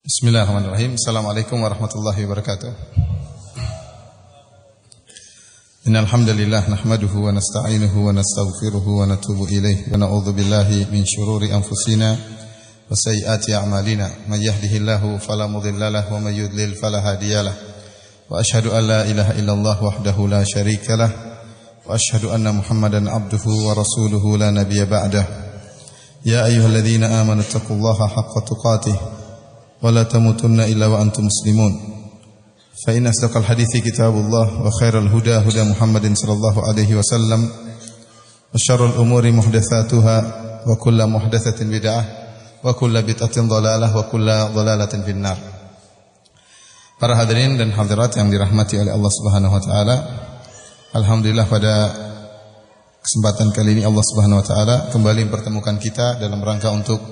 Bismillahirrahmanirrahim. Assalamualaikum warahmatullahi wabarakatuh. Innal hamdalillah nahmaduhu wa nasta'inuhu wa nastaghfiruhu wa natubu ilayh wa na'udzu billahi min shururi anfusina wa sayyiati a'malina. May yahdihillahu fala mudilla lahu wa may yudlil fala hadiyalah. Wa asyhadu an la ilaha illallah wahdahu la syarika lah wa asyhadu anna Muhammadan abduhu wa rasuluhu la nabiyya ba'dah. Ya ayyuhalladzina amanu taqullaha haqqa tuqatih ولا تموتن إلا وأنتم مسلمون فإن أصدق الحديث كتاب الله وخير الهدى هدى محمد صلى الله عليه وسلم وشر الأمور محدثاتها وكل محدثة بدعة وكل بدعة ضلالة وكل ضلالة في النار. Para hadirin dan hadirat yang dirahmati oleh Allah Subhanahu wa taala, alhamdulillah pada kesempatan kali ini Allah Subhanahu wa taala kembali mempertemukan kita dalam rangka untuk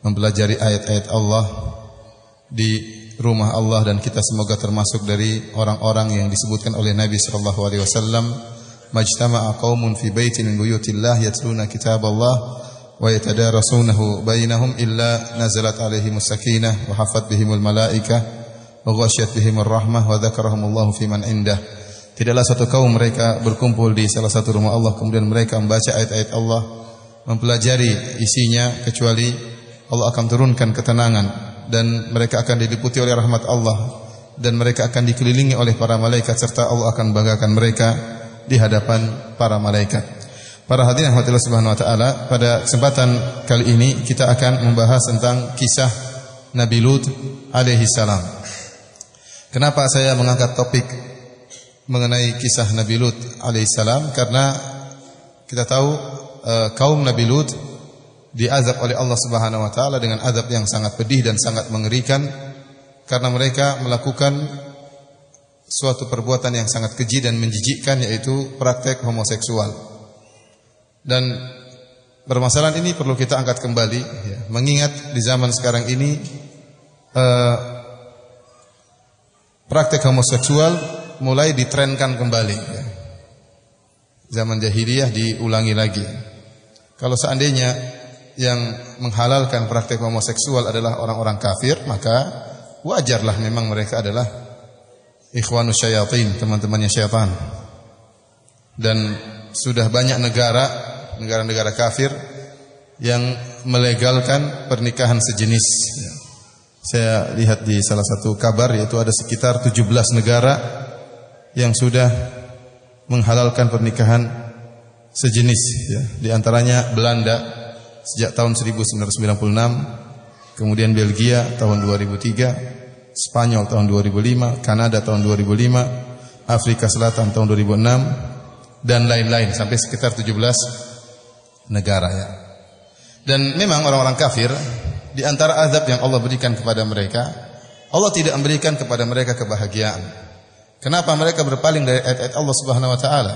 mempelajari ayat-ayat Allah di rumah Allah, dan kita semoga termasuk dari orang-orang yang disebutkan oleh Nabi sallallahu alaihi wasallam, majtama'a qaumun fi baitin min buyutillah yatluna kitaballah wa yatadarasunahu bainahum illa nazalat alaihimus sakinah wa hafat bihimul malaikah wa ghasyiyat bihimur rahmah wa dzakarahumullahu fi man indah. Tidaklah satu kaum mereka berkumpul di salah satu rumah Allah kemudian mereka membaca ayat-ayat Allah, mempelajari isinya, kecuali Allah akan turunkan ketenangan dan mereka akan diliputi oleh rahmat Allah, dan mereka akan dikelilingi oleh para malaikat, serta Allah akan banggakan mereka di hadapan para malaikat. Para hadirin Allah Subhanahu wa taala, pada kesempatan kali ini kita akan membahas tentang kisah Nabi Lut alaihi salam. Kenapa saya mengangkat topik mengenai kisah Nabi Lut alaihi salam? Karena kita tahu kaum Nabi Lut diazab oleh Allah Subhanahu wa taala dengan azab yang sangat pedih dan sangat mengerikan, karena mereka melakukan suatu perbuatan yang sangat keji dan menjijikkan, yaitu praktek homoseksual. Dan permasalahan ini perlu kita angkat kembali, ya, mengingat di zaman sekarang ini praktek homoseksual mulai ditrenkan kembali, ya. Zaman jahiliyah diulangi lagi. Kalau seandainya yang menghalalkan praktek homoseksual adalah orang-orang kafir, maka wajarlah memang mereka adalah ikhwanus syayatin, teman-temannya syaitan. Dan sudah banyak negara-negara kafir yang melegalkan pernikahan sejenis. Saya lihat di salah satu kabar, yaitu ada sekitar 17 negara yang sudah menghalalkan pernikahan sejenis, ya. Di antaranya Belanda sejak tahun 1996, kemudian Belgia tahun 2003, Spanyol tahun 2005, Kanada tahun 2005, Afrika Selatan tahun 2006, dan lain-lain sampai sekitar 17 negara, ya. Dan memang orang-orang kafir, di antara azab yang Allah berikan kepada mereka, Allah tidak memberikan kepada mereka kebahagiaan. Kenapa? Mereka berpaling dari ayat-ayat Allah Subhanahu wa taala.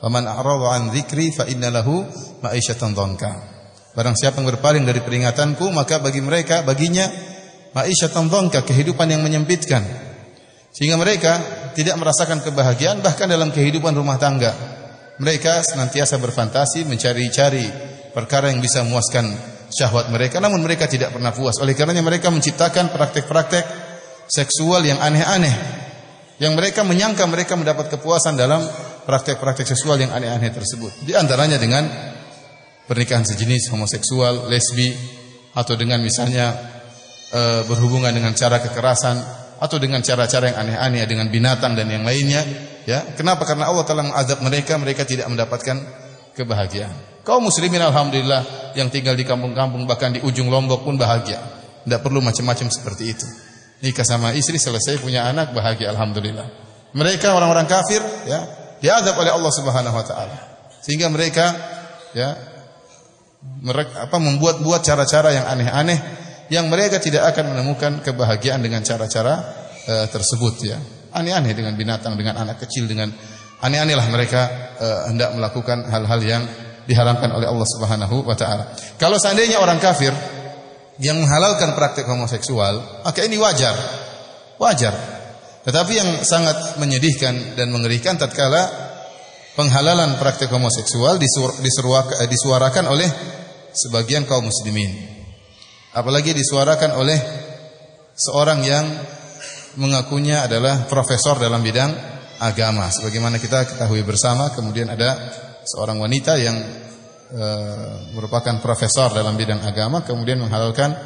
Faman a'rada an dzikri fa inna lahu ma'isyatan dhanka. Barang siapa yang berpaling dari peringatanku, maka baginya ma'isyatan dhanka, kehidupan yang menyempitkan. Sehingga mereka tidak merasakan kebahagiaan bahkan dalam kehidupan rumah tangga. Mereka senantiasa berfantasi mencari-cari perkara yang bisa memuaskan syahwat mereka, namun mereka tidak pernah puas. Oleh karenanya mereka menciptakan praktek-praktek seksual yang aneh-aneh, yang mereka menyangka mereka mendapat kepuasan dalam praktek-praktek seksual yang aneh-aneh tersebut. Di antaranya dengan pernikahan sejenis, homoseksual, lesbi, atau dengan misalnya berhubungan dengan cara kekerasan, atau dengan cara-cara yang aneh-aneh dengan binatang dan yang lainnya, ya. Kenapa? Karena Allah telah mengazab mereka tidak mendapatkan kebahagiaan. Kaum muslimin alhamdulillah yang tinggal di kampung-kampung, bahkan di ujung Lombok pun bahagia. Tidak perlu macam-macam seperti itu. Nikah sama istri, selesai, punya anak, bahagia alhamdulillah. Mereka orang-orang kafir, ya, diazab oleh Allah Subhanahu wa taala. Sehingga mereka, ya, membuat cara-cara yang aneh-aneh, yang mereka tidak akan menemukan kebahagiaan dengan cara-cara tersebut, ya. Aneh-aneh dengan binatang, dengan anak kecil, dengan aneh-aneh lah mereka hendak melakukan hal-hal yang diharamkan oleh Allah Subhanahu wa taala. Kalau seandainya orang kafir yang menghalalkan praktek homoseksual, maka ini wajar. Tetapi yang sangat menyedihkan dan mengerikan tatkala penghalalan praktek homoseksual disuarakan oleh sebagian kaum muslimin. Apalagi disuarakan oleh seorang yang mengakunya adalah profesor dalam bidang agama. Sebagaimana kita ketahui bersama, kemudian ada seorang wanita yang merupakan profesor dalam bidang agama, kemudian menghalalkan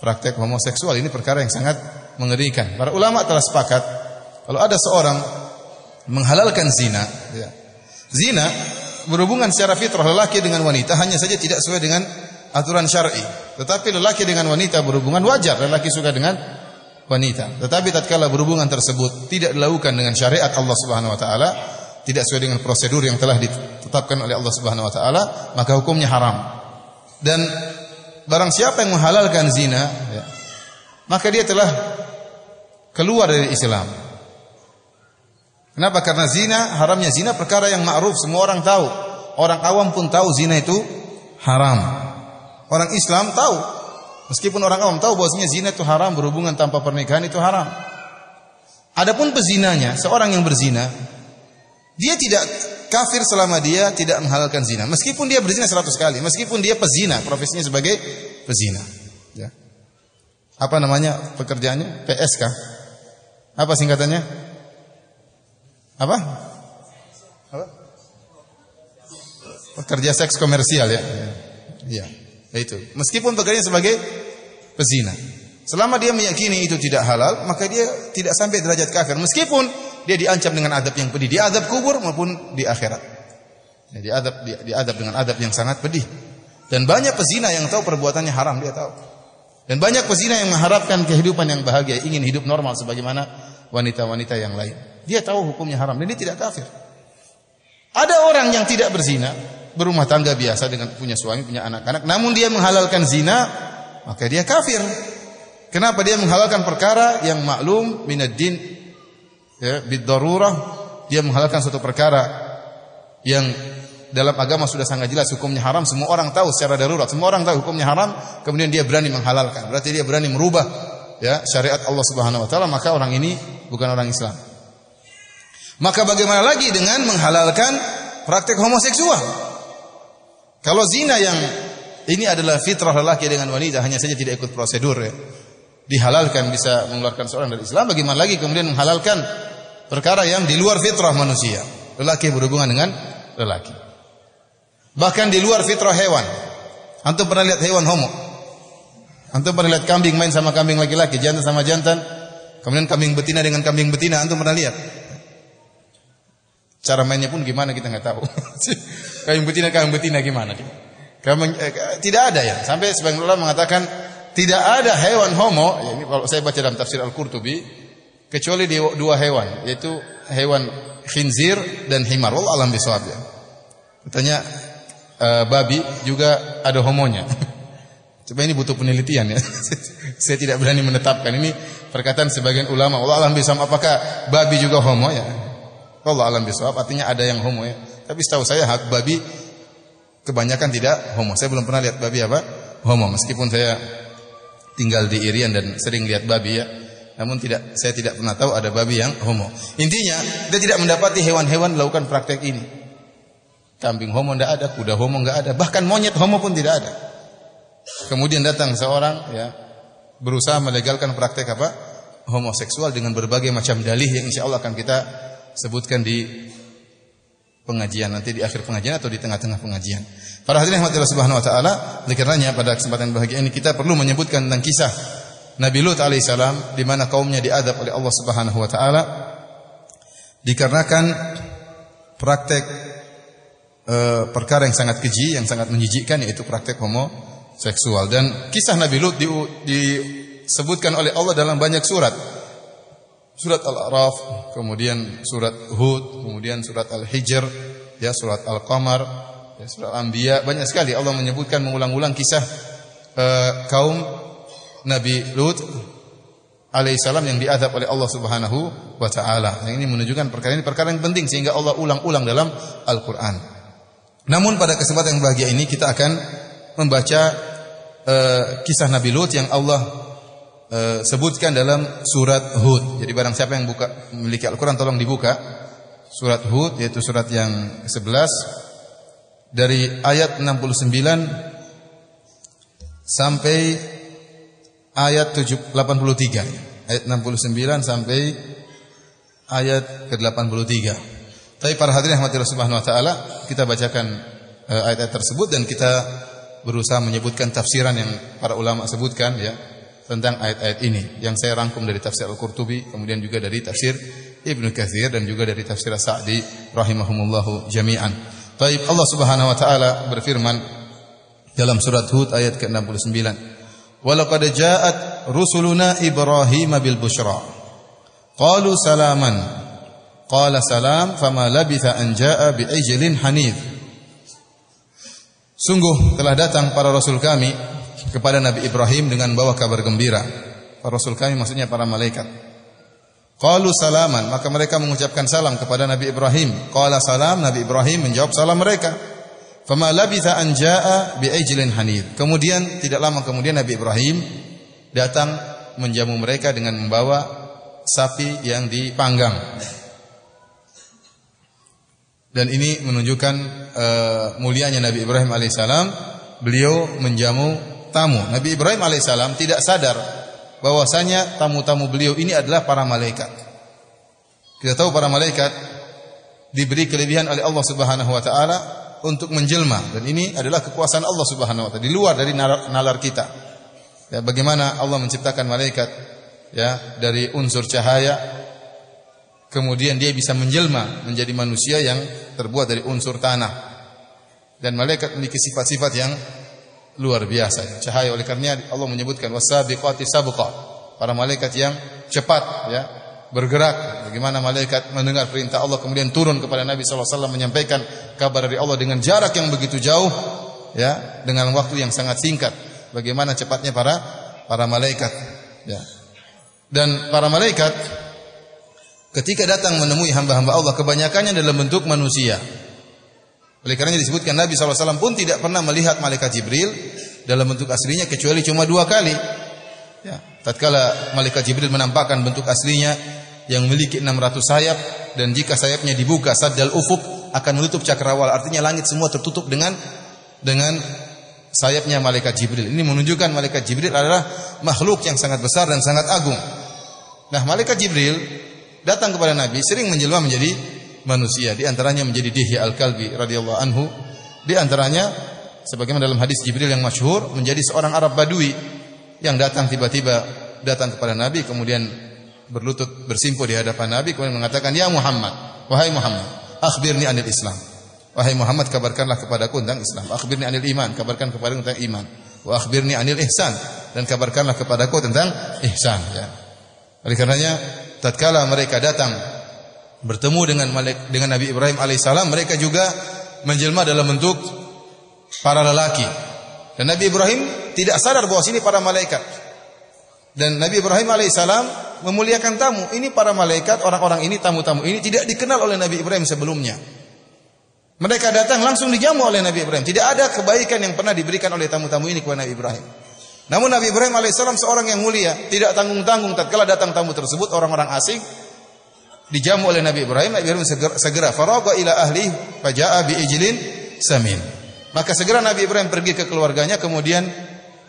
praktek homoseksual. Ini perkara yang sangat mengerikan. Para ulama telah sepakat, kalau ada seorang menghalalkan zina, ya, zina berhubungan secara fitrah lelaki dengan wanita, hanya saja tidak sesuai dengan aturan syar'i. Tetapi lelaki dengan wanita berhubungan wajar, lelaki suka dengan wanita. Tetapi tatkala berhubungan tersebut tidak dilakukan dengan syariat Allah Subhanahu wa taala, tidak sesuai dengan prosedur yang telah ditetapkan oleh Allah Subhanahu wa taala, maka hukumnya haram. Dan barang siapa yang menghalalkan zina, ya, maka dia telah keluar dari Islam. Kenapa? Karena zina, haramnya zina perkara yang ma'ruf, semua orang tahu. Orang awam pun tahu zina itu haram. Orang Islam tahu. Meskipun orang awam tahu bahwasanya zina itu haram, berhubungan tanpa pernikahan itu haram. Adapun pezinanya, seorang yang berzina, dia tidak kafir selama dia tidak menghalalkan zina. Meskipun dia berzina 100 kali, meskipun dia pezina, profesinya sebagai pezina. Ya. Apa namanya pekerjaannya? PSK. Apa singkatannya? Apa? Pekerja seks komersial, ya. Ya, itu. Meskipun pekerjaannya sebagai pezina, selama dia meyakini itu tidak halal, maka dia tidak sampai derajat kafir. Meskipun dia diancam dengan adab yang pedih, di adab kubur maupun di akhirat. Ya, diadab dengan adab yang sangat pedih. Dan banyak pezina yang tahu perbuatannya haram, dia tahu. Dan banyak pezina yang mengharapkan kehidupan yang bahagia, ingin hidup normal sebagaimana wanita-wanita yang lain. Dia tahu hukumnya haram dan dia tidak kafir. Ada orang yang tidak berzina, berumah tangga biasa dengan punya suami, punya anak-anak, namun dia menghalalkan zina, maka dia kafir. Kenapa? Dia menghalalkan perkara yang maklum minad din, ya, bid-darurah. Dia menghalalkan suatu perkara yang dalam agama sudah sangat jelas hukumnya haram, semua orang tahu secara darurat, semua orang tahu hukumnya haram, kemudian dia berani menghalalkan. Berarti dia berani merubah, ya, syariat Allah Subhanahu wa taala, maka orang ini bukan orang Islam. Maka bagaimana lagi dengan menghalalkan praktek homoseksual? Kalau zina yang ini adalah fitrah lelaki dengan wanita, hanya saja tidak ikut prosedur, ya, dihalalkan bisa mengeluarkan seorang dari Islam, bagaimana lagi kemudian menghalalkan perkara yang di luar fitrah manusia, lelaki berhubungan dengan lelaki, bahkan di luar fitrah hewan. Antum pernah lihat hewan homo? Antum pernah lihat kambing main sama kambing laki-laki, jantan sama jantan, kemudian kambing betina dengan kambing betina, antum pernah lihat? Cara mainnya pun gimana kita nggak tahu. Kambing betina gimana? Tidak ada, ya. Sampai sebagian ulama mengatakan tidak ada hewan homo. Ya, ini kalau saya baca dalam tafsir Al-Qurtubi, kecuali dua hewan, yaitu hewan khinzir dan himar. Wallahu a'lam bishawab. Katanya babi juga ada homonya. Coba ini butuh penelitian, ya. Saya tidak berani menetapkan. Ini perkataan sebagian ulama. Wallahu a'lam bishawab, apakah babi juga homo, ya? Allah alam bisawab, artinya ada yang homo, ya. Tapi setahu saya hak babi kebanyakan tidak homo. Saya belum pernah lihat babi apa homo, meskipun saya tinggal di Irian dan sering lihat babi, ya. Namun saya tidak pernah tahu ada babi yang homo. Intinya dia tidak mendapati hewan-hewan melakukan praktek ini. Kambing homo tidak ada, kuda homo tidak ada, bahkan monyet homo pun tidak ada. Kemudian datang seorang, ya, berusaha melegalkan praktek apa? Homoseksual dengan berbagai macam dalih yang insya Allah akan kita sebutkan di pengajian nanti, di akhir pengajian atau di tengah-tengah pengajian. Para hadirin rahmatillah subhanahu wa taala, oleh karenanya pada kesempatan bahagia ini kita perlu menyebutkan tentang kisah Nabi Lut alaihissalam di mana kaumnya diadab oleh Allah Subhanahu wa taala dikarenakan praktek perkara yang sangat keji, yang sangat menjijikkan, yaitu praktek homoseksual. Dan kisah Nabi Lut disebutkan oleh Allah dalam banyak surat. Surat Al-A'raf, kemudian surat Hud, kemudian surat Al-Hijr, ya, surat Al-Qamar, ya, surat Al-Anbiya, banyak sekali Allah menyebutkan mengulang-ulang kisah kaum Nabi Lut alaihissalam yang diazab oleh Allah Subhanahu wa taala. Yang ini menunjukkan perkara ini perkara yang penting sehingga Allah ulang-ulang dalam Al-Qur'an. Namun pada kesempatan yang bahagia ini kita akan membaca kisah Nabi Lut yang Allah sebutkan dalam surat Hud. Jadi barang siapa yang memiliki Al-Quran tolong dibuka surat Hud, yaitu surat yang 11 dari ayat 69 sampai ayat 83, ayat 69 sampai ayat ke-83. Tapi para hadirin rahmatillah subhanahu wa taala, kita bacakan ayat-ayat tersebut dan kita berusaha menyebutkan tafsiran yang para ulama sebutkan ya tentang ayat-ayat ini yang saya rangkum dari tafsir Al-Qurtubi, kemudian juga dari tafsir Ibnu Katsir dan juga dari tafsir Sa'di rahimahumullahu jami'an. Baik, Allah Subhanahu wa taala berfirman dalam surat Hud ayat ke-69. Wa laqad ja'at rusuluna Ibrahim bil busyra. Qalu salaman. Qala salam fama labitha an jaa'a bi ijlin hanid. Sungguh telah datang para rasul kami kepada Nabi Ibrahim dengan bawa kabar gembira. Para rasul kami maksudnya para malaikat. Qalu salaman, maka mereka mengucapkan salam kepada Nabi Ibrahim. Qala salam, Nabi Ibrahim menjawab salam mereka. Fama labitha an jaa'a bi ijlin hanid. Kemudian tidak lama kemudian Nabi Ibrahim datang menjamu mereka dengan membawa sapi yang dipanggang. Dan ini menunjukkan mulianya Nabi Ibrahim alaihissalam. Beliau menjamu tamu. Nabi Ibrahim alaihissalam tidak sadar bahwasanya tamu-tamu beliau ini adalah para malaikat. Kita tahu para malaikat diberi kelebihan oleh Allah Subhanahu wa taala untuk menjelma, dan ini adalah kekuasaan Allah Subhanahu wa taala di luar dari nalar kita. Ya, bagaimana Allah menciptakan malaikat ya dari unsur cahaya, kemudian dia bisa menjelma menjadi manusia yang terbuat dari unsur tanah. Dan malaikat memiliki sifat-sifat yang luar biasa. Cahaya, oleh karenanya Allah menyebutkan wasabiqati sabqa. Para malaikat yang cepat ya, bergerak. Bagaimana malaikat mendengar perintah Allah kemudian turun kepada Nabi sallallahu alaihi wasallam menyampaikan kabar dari Allah dengan jarak yang begitu jauh ya, dengan waktu yang sangat singkat. Bagaimana cepatnya para malaikat ya. Dan para malaikat ketika datang menemui hamba-hamba Allah, kebanyakannya dalam bentuk manusia. Oleh karenanya disebutkan Nabi SAW pun tidak pernah melihat malaikat Jibril dalam bentuk aslinya kecuali cuma 2 kali. Ya, tatkala malaikat Jibril menampakkan bentuk aslinya yang memiliki 600 sayap, dan jika sayapnya dibuka saddal ufuk akan menutup cakrawala. Artinya langit semua tertutup dengan sayapnya malaikat Jibril. Ini menunjukkan malaikat Jibril adalah makhluk yang sangat besar dan sangat agung. Nah, malaikat Jibril datang kepada Nabi sering menjelma menjadi manusia, di antaranya menjadi Dihya Al-Kalbi radhiyallahu anhu. Di antaranya sebagaimana dalam hadis Jibril yang masyhur, menjadi seorang Arab Badui yang datang tiba-tiba datang kepada Nabi, kemudian berlutut bersimpuh di hadapan Nabi, kemudian mengatakan, "Ya Muhammad, wahai Muhammad, akhbirni anil Islam." Wahai Muhammad, kabarkanlah kepadaku tentang Islam. Akhbirni anil iman, kabarkan kepadaku tentang iman. Wa akhbirni anil ihsan, dan kabarkanlah kepadaku tentang ihsan ya. Oleh karenanya tatkala mereka datang bertemu dengan Nabi Ibrahim alaihissalam, mereka juga menjelma dalam bentuk para lelaki. Dan Nabi Ibrahim tidak sadar bahwa sini para malaikat. Dan Nabi Ibrahim alaihissalam memuliakan tamu. Ini para malaikat, orang-orang ini, tamu-tamu ini tidak dikenal oleh Nabi Ibrahim sebelumnya. Mereka datang langsung dijamu oleh Nabi Ibrahim. Tidak ada kebaikan yang pernah diberikan oleh tamu-tamu ini kepada Nabi Ibrahim. Namun Nabi Ibrahim alaihissalam seorang yang mulia, tidak tanggung-tanggung tatkala datang tamu tersebut, orang-orang asing dijamu oleh Nabi Ibrahim. Nabi Ibrahim segera faraga ila ahli faja'a bi ijlin samin. Maka segera Nabi Ibrahim pergi ke keluarganya, kemudian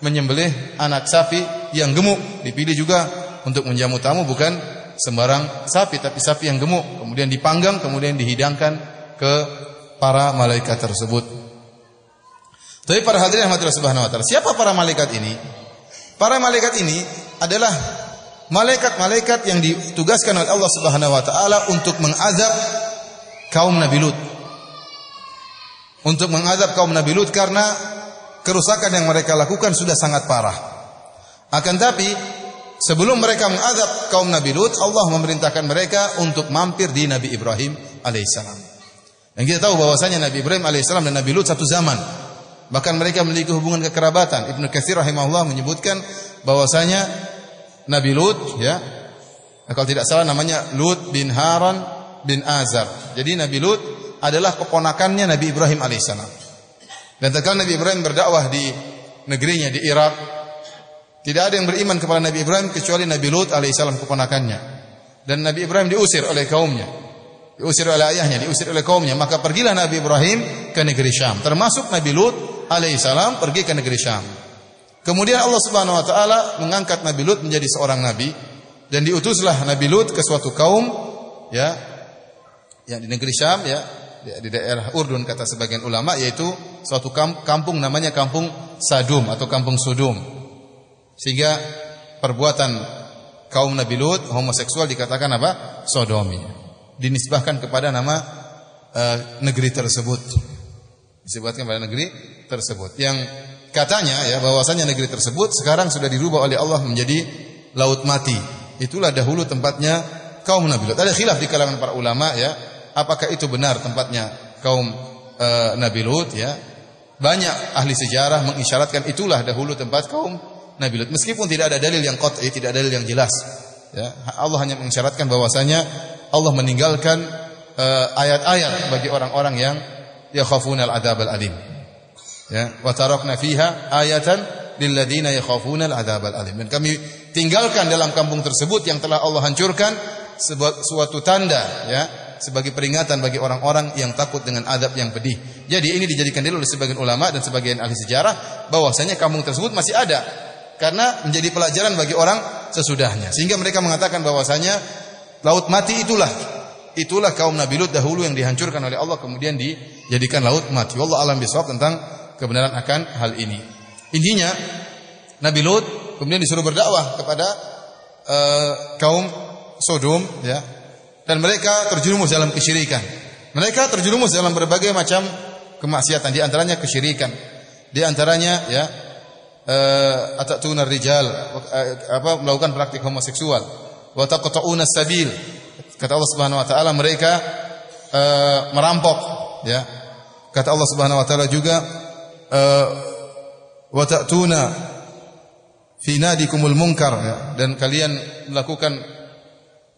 menyembelih anak sapi yang gemuk. Dipilih juga untuk menjamu tamu bukan sembarang sapi, tapi sapi yang gemuk. Kemudian dipanggang, kemudian dihidangkan ke para malaikat tersebut. Tapi para hadirin rahmatillah subhanahu wa ta'ala, siapa para malaikat ini? Para malaikat ini adalah malaikat-malaikat yang ditugaskan oleh Allah Subhanahu wa taala untuk mengazab kaum Nabi Lut. Untuk mengazab kaum Nabi Lut karena kerusakan yang mereka lakukan sudah sangat parah. Akan tapi sebelum mereka mengazab kaum Nabi Lut, Allah memerintahkan mereka untuk mampir di Nabi Ibrahim alaihissalam. Dan kita tahu bahwasanya Nabi Ibrahim alaihissalam dan Nabi Lut satu zaman. Bahkan mereka memiliki hubungan kekerabatan. Ibnu Katsir rahimahullah menyebutkan bahwasanya Nabi Lut ya, kalau tidak salah namanya Lut bin Haran bin Azar. Jadi Nabi Lut adalah keponakannya Nabi Ibrahim alaihissalam. Dan tatkala Nabi Ibrahim berdakwah di negerinya di Irak, tidak ada yang beriman kepada Nabi Ibrahim kecuali Nabi Lut alaihissalam keponakannya. Dan Nabi Ibrahim diusir oleh kaumnya, diusir oleh ayahnya, diusir oleh kaumnya. Maka pergilah Nabi Ibrahim ke negeri Syam. Termasuk Nabi Lut alaihissalam pergi ke negeri Syam. Kemudian Allah Subhanahu wa taala mengangkat Nabi Lut menjadi seorang nabi dan diutuslah Nabi Lut ke suatu kaum ya yang di negeri Syam ya, di daerah Urdun kata sebagian ulama, yaitu suatu kampung namanya kampung Sadum atau kampung Sodom. Sehingga perbuatan kaum Nabi Lut homoseksual dikatakan apa? Sodomi. Dinisbahkan kepada nama negeri tersebut. Disebutkan pada negeri tersebut yang katanya ya bahwasanya negeri tersebut sekarang sudah dirubah oleh Allah menjadi laut mati. Itulah dahulu tempatnya kaum Nabi Lut. Ada khilaf di kalangan para ulama ya, apakah itu benar tempatnya kaum Nabi Lut ya. Banyak ahli sejarah mengisyaratkan itulah dahulu tempat kaum Nabi Lut. Meskipun tidak ada dalil yang qat'i, tidak ada dalil yang jelas. Ya, Allah hanya mengisyaratkan bahwasanya Allah meninggalkan ayat-ayat bagi orang-orang yang yakhafunal adzabal alim. Ya, wa tarakna fiha ayatan lil ladzina yakhafuna al adzabal alim. Dan kami tinggalkan dalam kampung tersebut yang telah Allah hancurkan suatu tanda ya, sebagai peringatan bagi orang-orang yang takut dengan azab yang pedih. Jadi ini dijadikan dalil oleh sebagian ulama dan sebagian ahli sejarah bahwasanya kampung tersebut masih ada karena menjadi pelajaran bagi orang sesudahnya. Sehingga mereka mengatakan bahwasanya laut mati itulah kaum Nabi Lut dahulu yang dihancurkan oleh Allah kemudian dijadikan laut mati. Wallahu a'lam bishawab tentang kebenaran akan hal ini. Intinya Nabi Lut kemudian disuruh berdakwah kepada kaum Sodom ya, dan mereka terjerumus dalam kesyirikan. Mereka terjerumus dalam berbagai macam kemaksiatan, di antaranya kesyirikan. Di antaranya ya atatuna rijal melakukan praktik homoseksual. Wa taqta'una sabil. Kata Allah Subhanahu wa taala mereka merampok ya. Kata Allah Subhanahu wa taala juga wa ta'tuna fi nadikumul munkar ya, dan kalian melakukan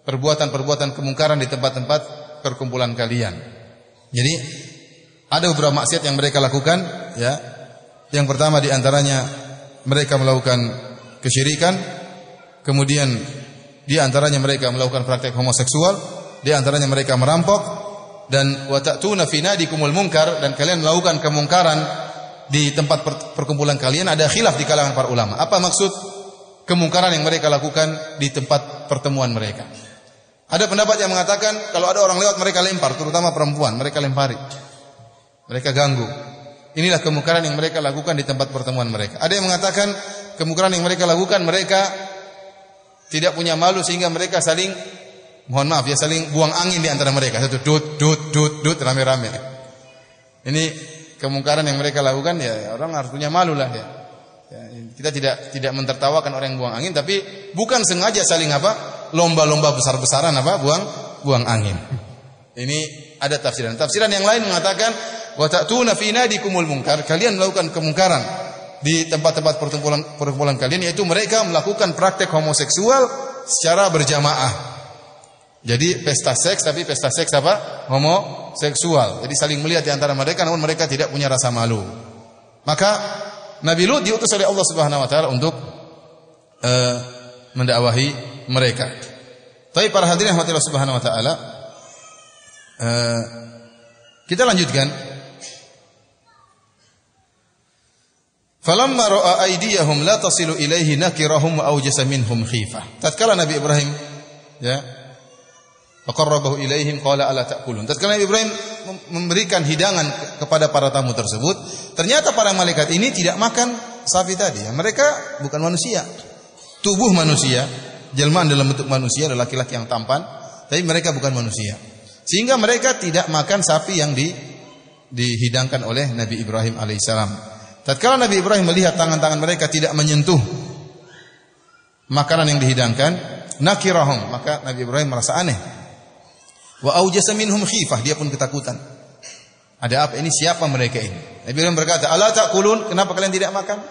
perbuatan-perbuatan kemungkaran di tempat-tempat perkumpulan kalian. Jadi ada beberapa maksiat yang mereka lakukan ya. Yang pertama di antaranya mereka melakukan kesyirikan, kemudian di antaranya mereka melakukan praktek homoseksual, di antaranya mereka merampok, dan wa ta'tuna fi nadikumul munkar, dan kalian melakukan kemungkaran di tempat perkumpulan kalian. Ada khilaf di kalangan para ulama. Apa maksud kemungkaran yang mereka lakukan di tempat pertemuan mereka? Ada pendapat yang mengatakan kalau ada orang lewat mereka lempar, terutama perempuan, mereka lempari. Mereka ganggu. Inilah kemungkaran yang mereka lakukan di tempat pertemuan mereka. Ada yang mengatakan kemungkaran yang mereka lakukan, mereka tidak punya malu sehingga mereka saling, mohon maaf ya, saling buang angin di antara mereka. Satu dut rame-rame. Ini kemungkaran yang mereka lakukan ya, orang harus punya malu lah ya. Kita tidak mentertawakan orang yang buang angin, tapi bukan sengaja saling apa? Lomba-lomba besar-besaran apa? Buang angin. Ini ada tafsiran. Tafsiran yang lain mengatakan wa ta'tuna fi nadikumul munkar, kalian melakukan kemungkaran di tempat-tempat perkumpulan kalian, yaitu mereka melakukan praktek homoseksual secara berjamaah. Jadi pesta seks, tapi pesta seks apa? Homoseksual. Jadi saling melihat di antara mereka namun mereka tidak punya rasa malu. Maka Nabi Lut diutus oleh Allah Subhanahu wa taala untuk mendakwahi mereka. Tapi para hadirin rahmatillah Subhanahu wa taala, kita lanjutkan. Falamma ra'a aydiyahum la tasilu ilaihi nakirahum wa awjasa minhum khifah. Tatkala Nabi Ibrahim ya faqarrabahu ilaihim qala ala ta'kulun. Tatkala Nabi Ibrahim memberikan hidangan kepada para tamu tersebut, ternyata para malaikat ini tidak makan sapi tadi. Mereka bukan manusia. Tubuh manusia, jelmaan dalam bentuk manusia, laki-laki yang tampan, tapi mereka bukan manusia. Sehingga mereka tidak makan sapi yang dihidangkan oleh Nabi Ibrahim alaihissalam. Tatkala Nabi Ibrahim melihat tangan-tangan mereka tidak menyentuh makanan yang dihidangkan, nakirahum, maka Nabi Ibrahim merasa aneh. Wa aujasa minhum khifah, dia pun ketakutan. Ada apa ini? Siapa mereka ini? Nabi Ibrahim berkata, "Ala ta'kulun?" Kenapa kalian tidak makan?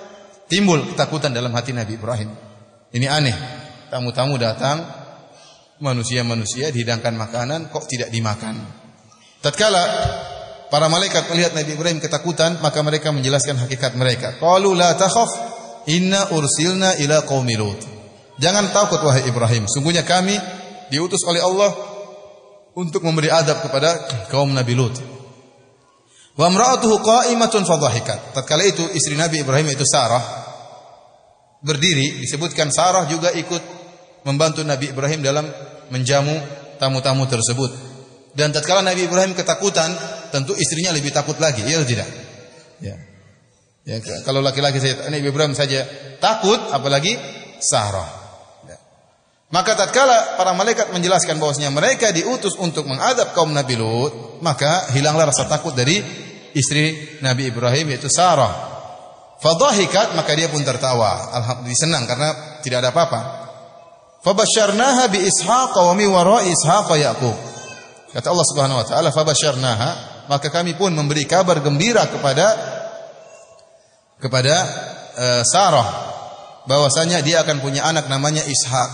Timbul ketakutan dalam hati Nabi Ibrahim. Ini aneh. Tamu-tamu datang, manusia-manusia dihidangkan makanan kok tidak dimakan. Tatkala para malaikat melihat Nabi Ibrahim ketakutan, maka mereka menjelaskan hakikat mereka. Qalu la takhaf, inna ursilna ila qaumi Lut. Jangan takut wahai Ibrahim, sungguhnya kami diutus oleh Allah untuk memberi adab kepada kaum Nabi Lut. Wa imra'atuhu qa'imatun fadhahikat. Tatkala itu istri Nabi Ibrahim itu Sarah berdiri, disebutkan Sarah juga ikut membantu Nabi Ibrahim dalam menjamu tamu-tamu tersebut. Dan tatkala Nabi Ibrahim ketakutan, tentu istrinya lebih takut lagi, iya atau tidak? Ya. Ya, kalau laki-laki saja, Nabi Ibrahim saja takut, apalagi Sarah. Ya. Maka tatkala para malaikat menjelaskan bahwasanya mereka diutus untuk mengadab kaum Nabi Lut, maka hilanglah rasa takut dari istri Nabi Ibrahim, yaitu Sarah. Fadhahikat, maka dia pun tertawa. Alhamdulillah, senang karena tidak ada apa-apa. Fabasyarnaha bi Ishaq wa min wara'i Ishaq Yaqub. Kata Allah Subhanahu wa taala, fabasyarnaha, maka kami pun memberi kabar gembira kepada Sarah bahwasanya dia akan punya anak namanya Ishaq.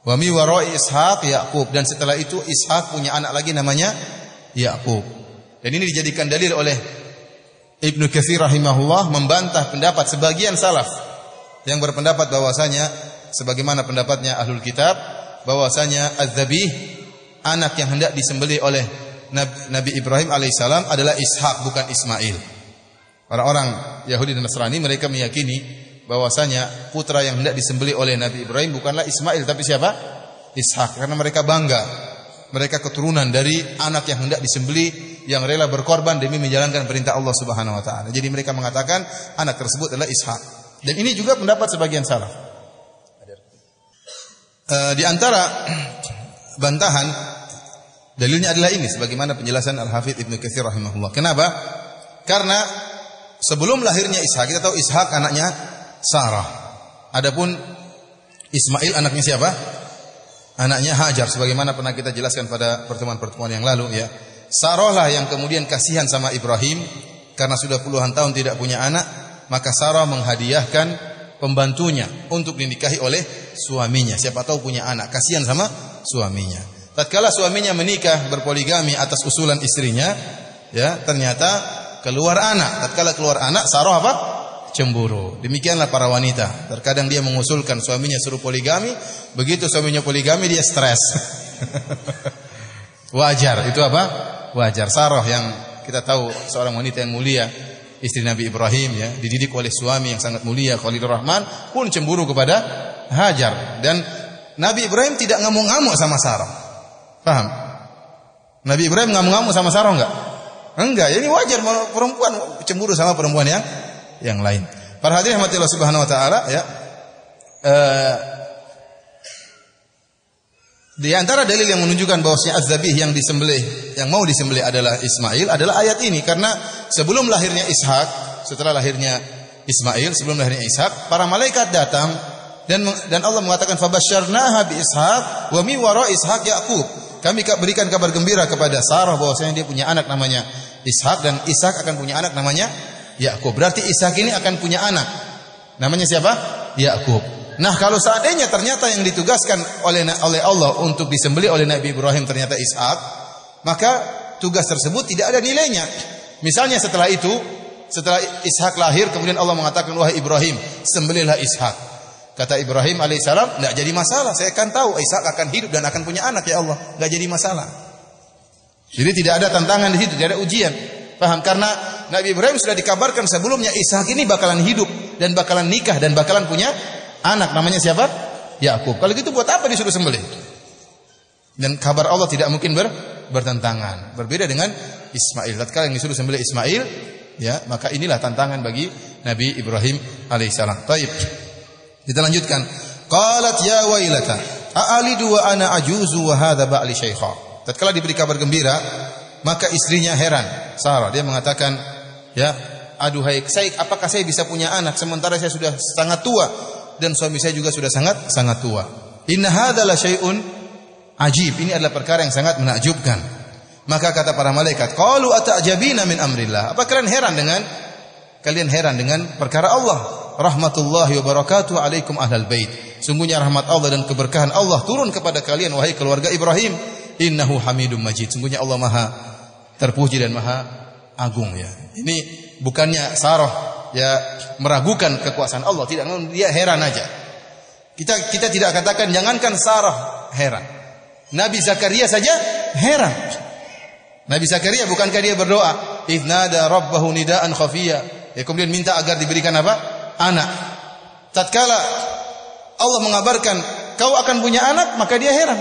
Wa min wara'i Ishaq Yaqub, dan setelah itu Ishaq punya anak lagi namanya Yaqub. Dan ini dijadikan dalil oleh Ibnu Katsir rahimahullah membantah pendapat sebagian salaf yang berpendapat bahwasanya sebagaimana pendapatnya Ahlul Kitab, bahwasanya az-zabih, anak yang hendak disembelih oleh Nabi Ibrahim alaihissalam adalah Ishak, bukan Ismail. Orang-orang Yahudi dan Nasrani mereka meyakini bahwasanya putra yang hendak disembelih oleh Nabi Ibrahim bukanlah Ismail, tapi siapa? Ishak, karena mereka bangga. Mereka keturunan dari anak yang hendak disembelih, yang rela berkorban demi menjalankan perintah Allah Subhanahu wa taala. Jadi mereka mengatakan anak tersebut adalah Ishak. Dan ini juga pendapat sebagian salaf. Di antara bantahan dalilnya adalah ini, sebagaimana penjelasan Al-Hafidz Ibnu Katsir rahimahullah. Kenapa? Karena sebelum lahirnya Ishak, kita tahu Ishak anaknya Sarah. Adapun Ismail anaknya siapa? Anaknya Hajar, sebagaimana pernah kita jelaskan pada pertemuan-pertemuan yang lalu, ya. Sarah lah yang kemudian kasihan sama Ibrahim karena sudah puluhan tahun tidak punya anak, maka Sarah menghadiahkan pembantunya untuk dinikahi oleh suaminya. Siapa tahu punya anak, kasihan sama suaminya. Tatkala suaminya menikah berpoligami atas usulan istrinya, ya, ternyata keluar anak. Tatkala keluar anak, Sarah apa? Cemburu. Demikianlah para wanita. Terkadang dia mengusulkan suaminya suruh poligami, begitu suaminya poligami dia stres. Wajar, itu apa? Wajar. Sarah yang kita tahu seorang wanita yang mulia, istri Nabi Ibrahim, ya, dididik oleh suami yang sangat mulia Khalilur Rahman, pun cemburu kepada Hajar. Dan Nabi Ibrahim tidak ngamuk-ngamuk sama Sarah. Paham? Nabi Ibrahim ngamuk-ngamuk sama Sarah enggak? Enggak, ini wajar perempuan cemburu sama perempuan yang lain. Para hadirin rahmatillah subhanahu wa taala, ya. Di antara dalil yang menunjukkan bahwasanya az-zabih yang disembelih, yang mau disembelih adalah Ismail, adalah ayat ini. Karena sebelum lahirnya Ishak, setelah lahirnya Ismail, sebelum lahirnya Ishak, para malaikat datang dan Allah mengatakan fabasyarnaha bi Ishak wa min wara Ishak Yaqub. Kami berikan kabar gembira kepada Sarah bahwasanya dia punya anak namanya Ishak, dan Ishak akan punya anak namanya Yaqub. Berarti Ishak ini akan punya anak. Namanya siapa? Yaqub. Nah, kalau seandainya ternyata yang ditugaskan oleh Allah untuk disembelih oleh Nabi Ibrahim ternyata Ishak, maka tugas tersebut tidak ada nilainya. Misalnya setelah itu, setelah Ishak lahir, kemudian Allah mengatakan, wahai Ibrahim, sembelihlah Ishak. Kata Ibrahim alaihissalam, tidak jadi masalah, saya akan tahu Ishak akan hidup dan akan punya anak, ya Allah, tidak jadi masalah. Jadi tidak ada tantangan di situ, tidak ada ujian. Paham? Karena Nabi Ibrahim sudah dikabarkan sebelumnya Ishak ini bakalan hidup dan bakalan nikah dan bakalan punya anak, namanya siapa? Yaqub. Kalau gitu buat apa disuruh sembelih? Dan kabar Allah tidak mungkin bertentangan. Berbeda dengan Ismail. Tatkala yang disuruh sembelih Ismail, ya, maka inilah tantangan bagi Nabi Ibrahim alaihissalam. Baik. Kita lanjutkan. Qalat ya wailata, a'alidu wa ana ajuzu wa hadha ba'li syaikha. Tatkala diberi kabar gembira, maka istrinya heran. Sarah, dia mengatakan, ya, aduhai, apakah saya bisa punya anak sementara saya sudah sangat tua dan suami saya juga sudah sangat tua. Inna hadza la syai'un ajib. Ini adalah perkara yang sangat menakjubkan. Maka kata para malaikat, qalu ata'jabina min amrillah. Apa kalian heran dengan perkara Allah? Rahmatullahi wa barakatuhu alaikum ahlal bait. Sungguhnya rahmat Allah dan keberkahan Allah turun kepada kalian wahai keluarga Ibrahim. Innahu Hamidum Majid. Sungguhnya Allah Maha terpuji dan Maha agung, ya. Ini bukannya Sarah ya meragukan kekuasaan Allah, tidak, dia heran aja. Kita tidak katakan jangankan Sarah heran. Nabi Zakaria saja heran. Nabi Zakaria bukankah dia berdoa, idznada rabbahu nidaan khafiyya, ya, kemudian minta agar diberikan apa? Anak. tatkala Allah mengabarkan kau akan punya anak, maka dia heran.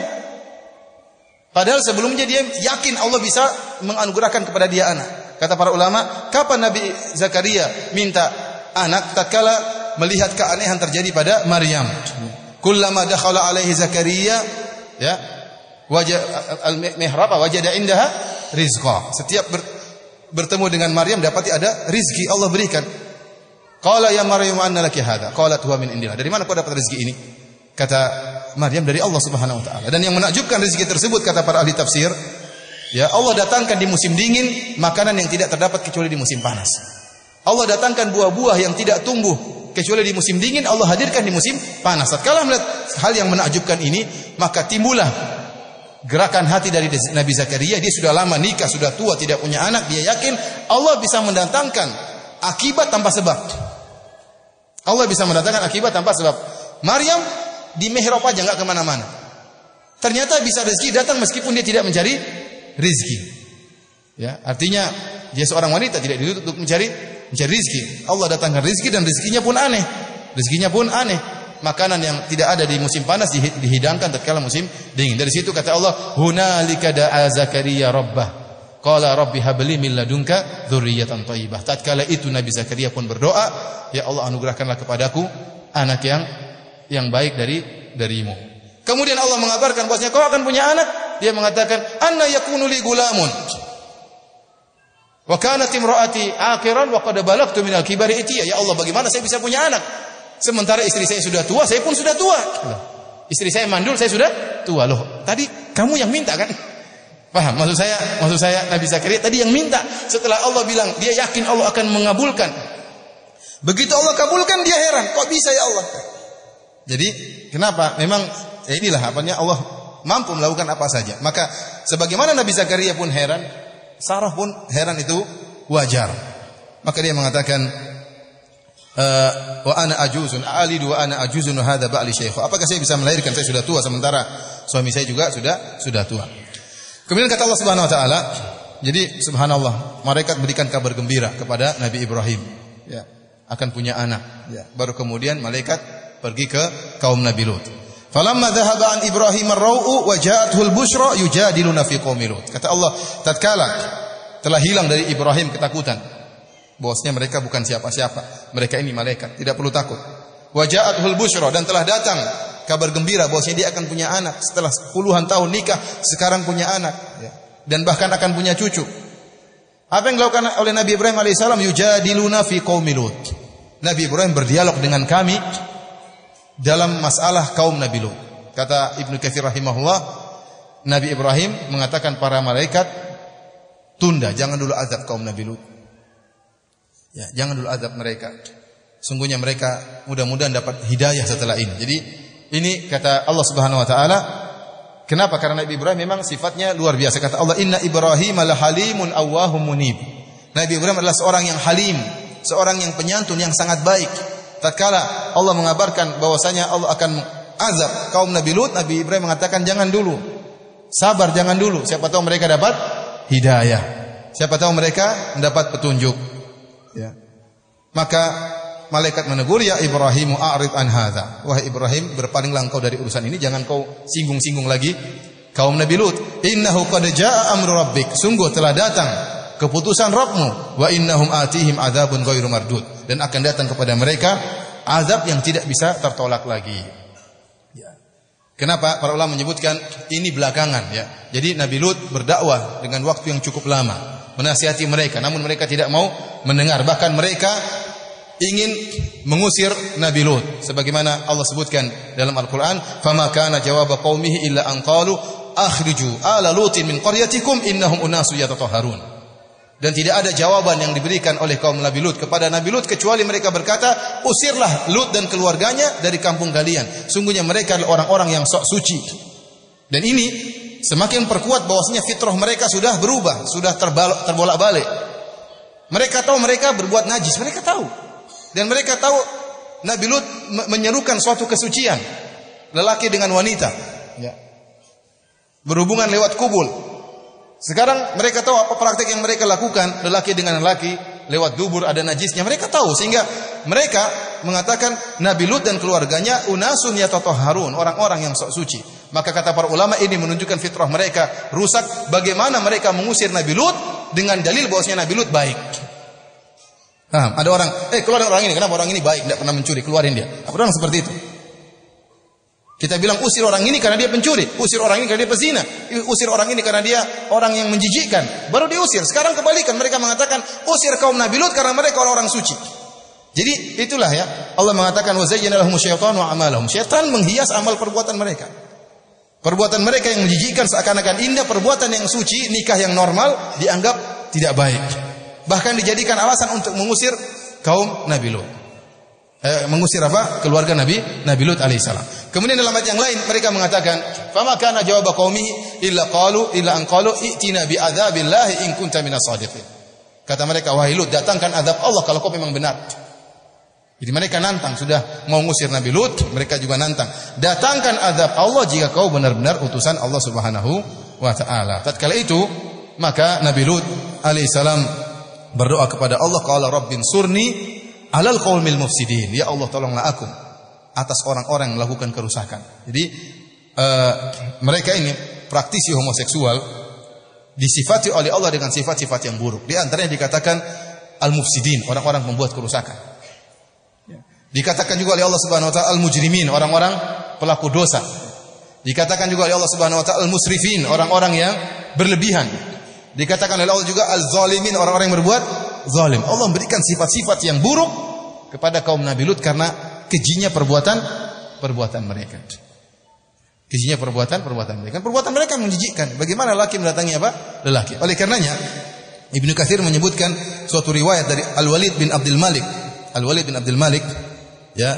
Padahal sebelumnya dia yakin Allah bisa menganugerahkan kepada dia anak. Kata para ulama, kapan Nabi Zakaria minta anak? Tatkala melihat keanehan terjadi pada Maryam. Kullama dakhala alaihi Zakaria, ya, al-mihrab wajada indaha rizqa. Setiap bertemu dengan Maryam dapati ada rizki Allah berikan. Qala ya Maryam anna laki hadha? Qalat huwa min indillah. Dari mana kau dapat rezeki ini? Kata Maryam, dari Allah Subhanahu wa taala. Dan yang menakjubkan rezeki tersebut, kata para ahli tafsir, ya, Allah datangkan di musim dingin makanan yang tidak terdapat kecuali di musim panas. Allah datangkan buah-buah yang tidak tumbuh kecuali di musim dingin, Allah hadirkan di musim panas. Tatkala melihat hal yang menakjubkan ini, maka timbullah gerakan hati dari Nabi Zakaria. Dia sudah lama nikah, sudah tua, tidak punya anak. Dia yakin Allah bisa mendatangkan akibat tanpa sebab. Allah bisa mendatangkan akibat tanpa sebab. Maryam di mihrab aja, enggak kemana-mana. Ternyata bisa rezeki datang meskipun dia tidak mencari rezeki. Ya, artinya dia seorang wanita tidak dituntut untuk mencari rezeki. Allah datangkan rezeki dan rezekinya pun aneh. Rezekinya pun aneh. Makanan yang tidak ada di musim panas dihidangkan tatkala musim dingin. Dari situ kata Allah, hunalika da'a Zakaria rabbah. Qala rabbi habli min ladunka dzurriyyatan thayyibah. Tatkala itu Nabi Zakaria pun berdoa, ya Allah anugerahkanlah kepadaku anak yang baik darimu. Kemudian Allah mengabarkan bahwasanya kau akan punya anak. Dia mengatakan, anna yakunu li gulamun wa kanat imraati aqiran wa qad balagtu minal kibari itiya. Ya Allah, bagaimana saya bisa punya anak sementara istri saya sudah tua, saya pun sudah tua. Istri saya mandul, saya sudah tua. Loh, tadi kamu yang minta kan? Paham? Maksud saya Nabi Zakaria tadi yang minta. Setelah Allah bilang dia yakin Allah akan mengabulkan. Begitu Allah kabulkan, dia heran, kok bisa ya Allah? Jadi kenapa? Memang inilah apanya, Allah mampu melakukan apa saja. Maka sebagaimana Nabi Zakaria pun heran, Sarah pun heran, itu wajar. Maka dia mengatakan, wa ana ajuzun alidu wa ana ajuzun hadza ba'li syaikh. Apakah saya bisa melahirkan? Saya sudah tua sementara suami saya juga sudah tua. Kemudian kata Allah Subhanahu wa taala, jadi subhanallah, malaikat berikan kabar gembira kepada Nabi Ibrahim, ya, akan punya anak, ya. Baru kemudian malaikat pergi ke kaum Nabi Lut. Falamma dhahaba an Ibrahim ar-ra'u wa ja'atuhu al-busyra yujadiluna fi qaumi Lut. Kata Allah, tatkala telah hilang dari Ibrahim ketakutan, bahwasanya mereka bukan siapa-siapa, mereka ini malaikat, tidak perlu takut. Wa ja'atuhu al-busyra, dan telah datang kabar gembira bahwasanya dia akan punya anak setelah puluhan tahun nikah, sekarang punya anak, ya. Dan bahkan akan punya cucu. Apa yang dilakukan oleh Nabi Ibrahim alaihissalam? Yujadiluna fi qaumi Lut. Nabi Ibrahim berdialog dengan kami dalam masalah kaum Nabi Lut. Kata Ibnu Katsir rahimahullah, Nabi Ibrahim mengatakan para malaikat, tunda, jangan dulu azab kaum Nabi Lut. Ya, jangan dulu azab mereka. Sungguhnya mereka mudah-mudahan dapat hidayah setelah ini. Jadi ini kata Allah Subhanahu wa taala. Kenapa? Karena Nabi Ibrahim memang sifatnya luar biasa. Kata Allah, inna Ibrahim lahalimun awwahum munib. Nabi Ibrahim adalah seorang yang halim, seorang yang penyantun, yang sangat baik. Tatkala Allah mengabarkan bahwasanya Allah akan azab kaum Nabi Lut, Nabi Ibrahim mengatakan jangan dulu. Sabar, jangan dulu. Siapa tahu mereka dapat hidayah. Siapa tahu mereka mendapat petunjuk. Ya. Maka malaikat menegur, ya Ibrahimu a'rid an hadza. Wahai Ibrahim, berpalinglah engkau dari urusan ini, jangan kau singgung-singgung lagi kaum Nabi Lut. Innahu qad jaa'a amru rabbik. Sungguh telah datang keputusan Rabbmu. Wa innahum atihim adzabun ghairu mardud. Dan akan datang kepada mereka azab yang tidak bisa tertolak lagi. Ya. Kenapa? Para ulama menyebutkan ini belakangan, ya. Jadi Nabi Lut berdakwah dengan waktu yang cukup lama, menasihati mereka, namun mereka tidak mau mendengar. Bahkan mereka ingin mengusir Nabi Lut, sebagaimana Allah sebutkan dalam Al-Qur'an, "Fama kana jawaba qaumihi illa an qalu akhriju ala lutin min qaryatikum innahum unasu yatatahharun." Dan tidak ada jawaban yang diberikan oleh kaum Nabi Lut kepada Nabi Lut kecuali mereka berkata, "Usirlah Lut dan keluarganya dari kampung kalian. Sungguhnya mereka adalah orang-orang yang sok suci." Dan ini semakin perkuat bahwasanya fitrah mereka sudah berubah, sudah terbolak-balik. Mereka tahu mereka berbuat najis, mereka tahu. Dan mereka tahu Nabi Lut menyerukan suatu kesucian, lelaki dengan wanita, ya, berhubungan lewat kubul. Sekarang mereka tahu apa praktek yang mereka lakukan, lelaki dengan lelaki lewat dubur ada najisnya. Mereka tahu, sehingga mereka mengatakan Nabi Lut dan keluarganya unasun yatatahharun, orang-orang yang sok suci. Maka kata para ulama, ini menunjukkan fitrah mereka rusak. Bagaimana mereka mengusir Nabi Lut dengan dalil bahwasanya Nabi Lut baik. Ada orang, keluarin orang ini, kenapa orang ini baik, tidak pernah mencuri, keluarin dia. Ada orang seperti itu. Kita bilang usir orang ini karena dia pencuri, usir orang ini karena dia pezina, usir orang ini karena dia orang yang menjijikkan, baru diusir. Sekarang kebalikan, mereka mengatakan usir kaum Nabi Lut karena mereka orang-orang suci. Jadi itulah ya, Allah mengatakan wa zayyana lahum syaitanu a'malahum. Syaitan menghias amal perbuatan mereka. Perbuatan mereka yang menjijikkan seakan-akan indah, perbuatan yang suci, nikah yang normal dianggap tidak baik. Bahkan dijadikan alasan untuk mengusir kaum Nabi Lut. Mengusir apa? Keluarga Nabi Lut alaihissalam. Kemudian dalam ayat yang lain mereka mengatakan, "Fama kana jawab qaumihi illa an qalu i'tina bi adzabillahi in kunta minas shadiqin." Kata mereka, "Wahai Lut, datangkan azab Allah kalau kau memang benar." Jadi mereka nantang, sudah mau mengusir Nabi Lut, mereka juga nantang, "Datangkan azab Allah jika kau benar-benar utusan Allah Subhanahu wa taala." Tatkala itu, maka Nabi Lut alaihissalam berdoa kepada Allah, qala rabbin surni alal qaumil mufsidin. Ya Allah, tolonglah aku atas orang-orang yang melakukan kerusakan. Jadi mereka ini praktisi homoseksual disifati oleh Allah dengan sifat-sifat yang buruk. Di antaranya dikatakan al-mufsidin, orang-orang pembuat kerusakan. Dikatakan juga oleh Allah Subhanahu wa taala al-mujrimin, orang-orang pelaku dosa. Dikatakan juga oleh Allah Subhanahu wa taala al-musrifin, orang-orang yang berlebihan. Dikatakan oleh Allah juga al-zalimin, orang-orang yang berbuat zalim. Allah memberikan sifat-sifat yang buruk kepada kaum Nabi Lut karena kejinya perbuatan mereka. Kejinya perbuatan mereka. Perbuatan mereka menjijikkan. Bagaimana laki mendatangi apa? Lelaki. Oleh karenanya Ibnu Katsir menyebutkan suatu riwayat dari Al-Walid bin Abdul Malik. Al-Walid bin Abdul Malik, ya,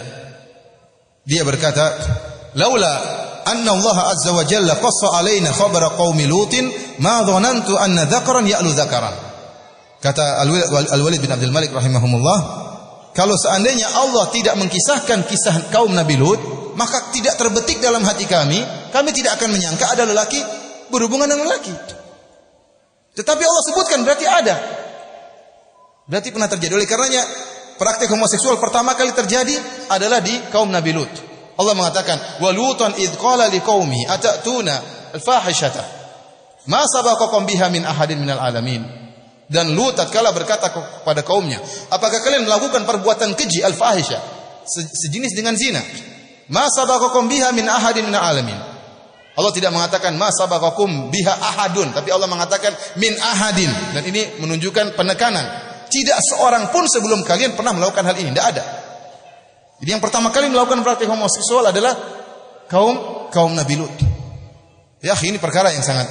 dia berkata, "Laula anna Allah azza wa jalla qassa alaina khabara qaumi Lutin, ma dhanantu anna dzakaran ya'lu dzakaran." Kata Al-Walid bin Abdul Malik rahimahumullah, kalau seandainya Allah tidak mengkisahkan kisah kaum Nabi Lut, maka tidak terbetik dalam hati kami tidak akan menyangka ada lelaki berhubungan dengan lelaki. Tetapi Allah sebutkan, berarti ada. Berarti pernah terjadi. Oleh karenanya praktik homoseksual pertama kali terjadi adalah di kaum Nabi Lut. Allah mengatakan, "Wa Lutan id qala liqaumi atatuna al-fahishata ma sabaqakum biha min ahadin minal alamin." Dan Lut tatkala berkata kepada kaumnya, "Apakah kalian melakukan perbuatan keji al-fahisyah sejenis dengan zina? Ma sabaqakum biha min ahadin minal alamin." Allah tidak mengatakan ma sabaqakum biha ahadun, tapi Allah mengatakan min ahadin, dan ini menunjukkan penekanan. Tidak seorang pun sebelum kalian pernah melakukan hal ini, tidak ada. Jadi yang pertama kali melakukan praktik homoseksual adalah kaum Nabi Lut. Ya, ini perkara yang sangat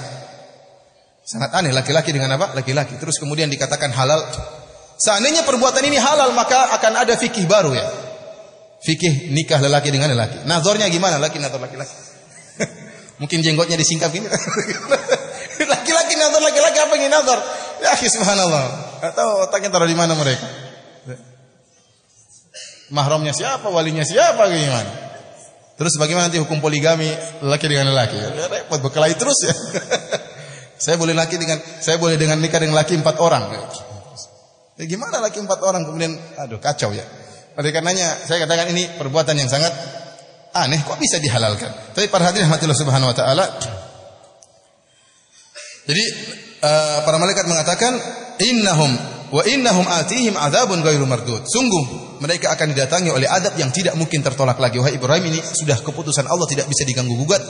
aneh, laki-laki dengan apa? Laki-laki. Terus kemudian dikatakan halal. Seandainya perbuatan ini halal, maka akan ada fikih baru ya. Fikih nikah lelaki dengan lelaki. Nazarnya gimana? Nazar laki-laki. Mungkin jenggotnya disingkap gini. Laki-laki nazar laki-laki, apa yang nazar? Ya, subhanallah. Atau otaknya taruh di mana mereka? Mahramnya siapa? Walinya siapa? Gimana? Terus bagaimana nanti hukum poligami lelaki dengan lelaki? Ya, repot, berkelahi terus ya. Saya boleh dengan nikah dengan laki 4 orang. Ya, gimana laki 4 orang kemudian kacau ya. Oleh karenanya saya katakan ini perbuatan yang sangat aneh, kok bisa dihalalkan. Tapi para hadirin rahmatillah subhanahu wa taala. Jadi para malaikat mengatakan innahum atihim adzabun ghairu mardud. Sungguh mereka akan didatangi oleh adab yang tidak mungkin tertolak lagi. Wahai Ibrahim, ini sudah keputusan Allah, tidak bisa diganggu gugat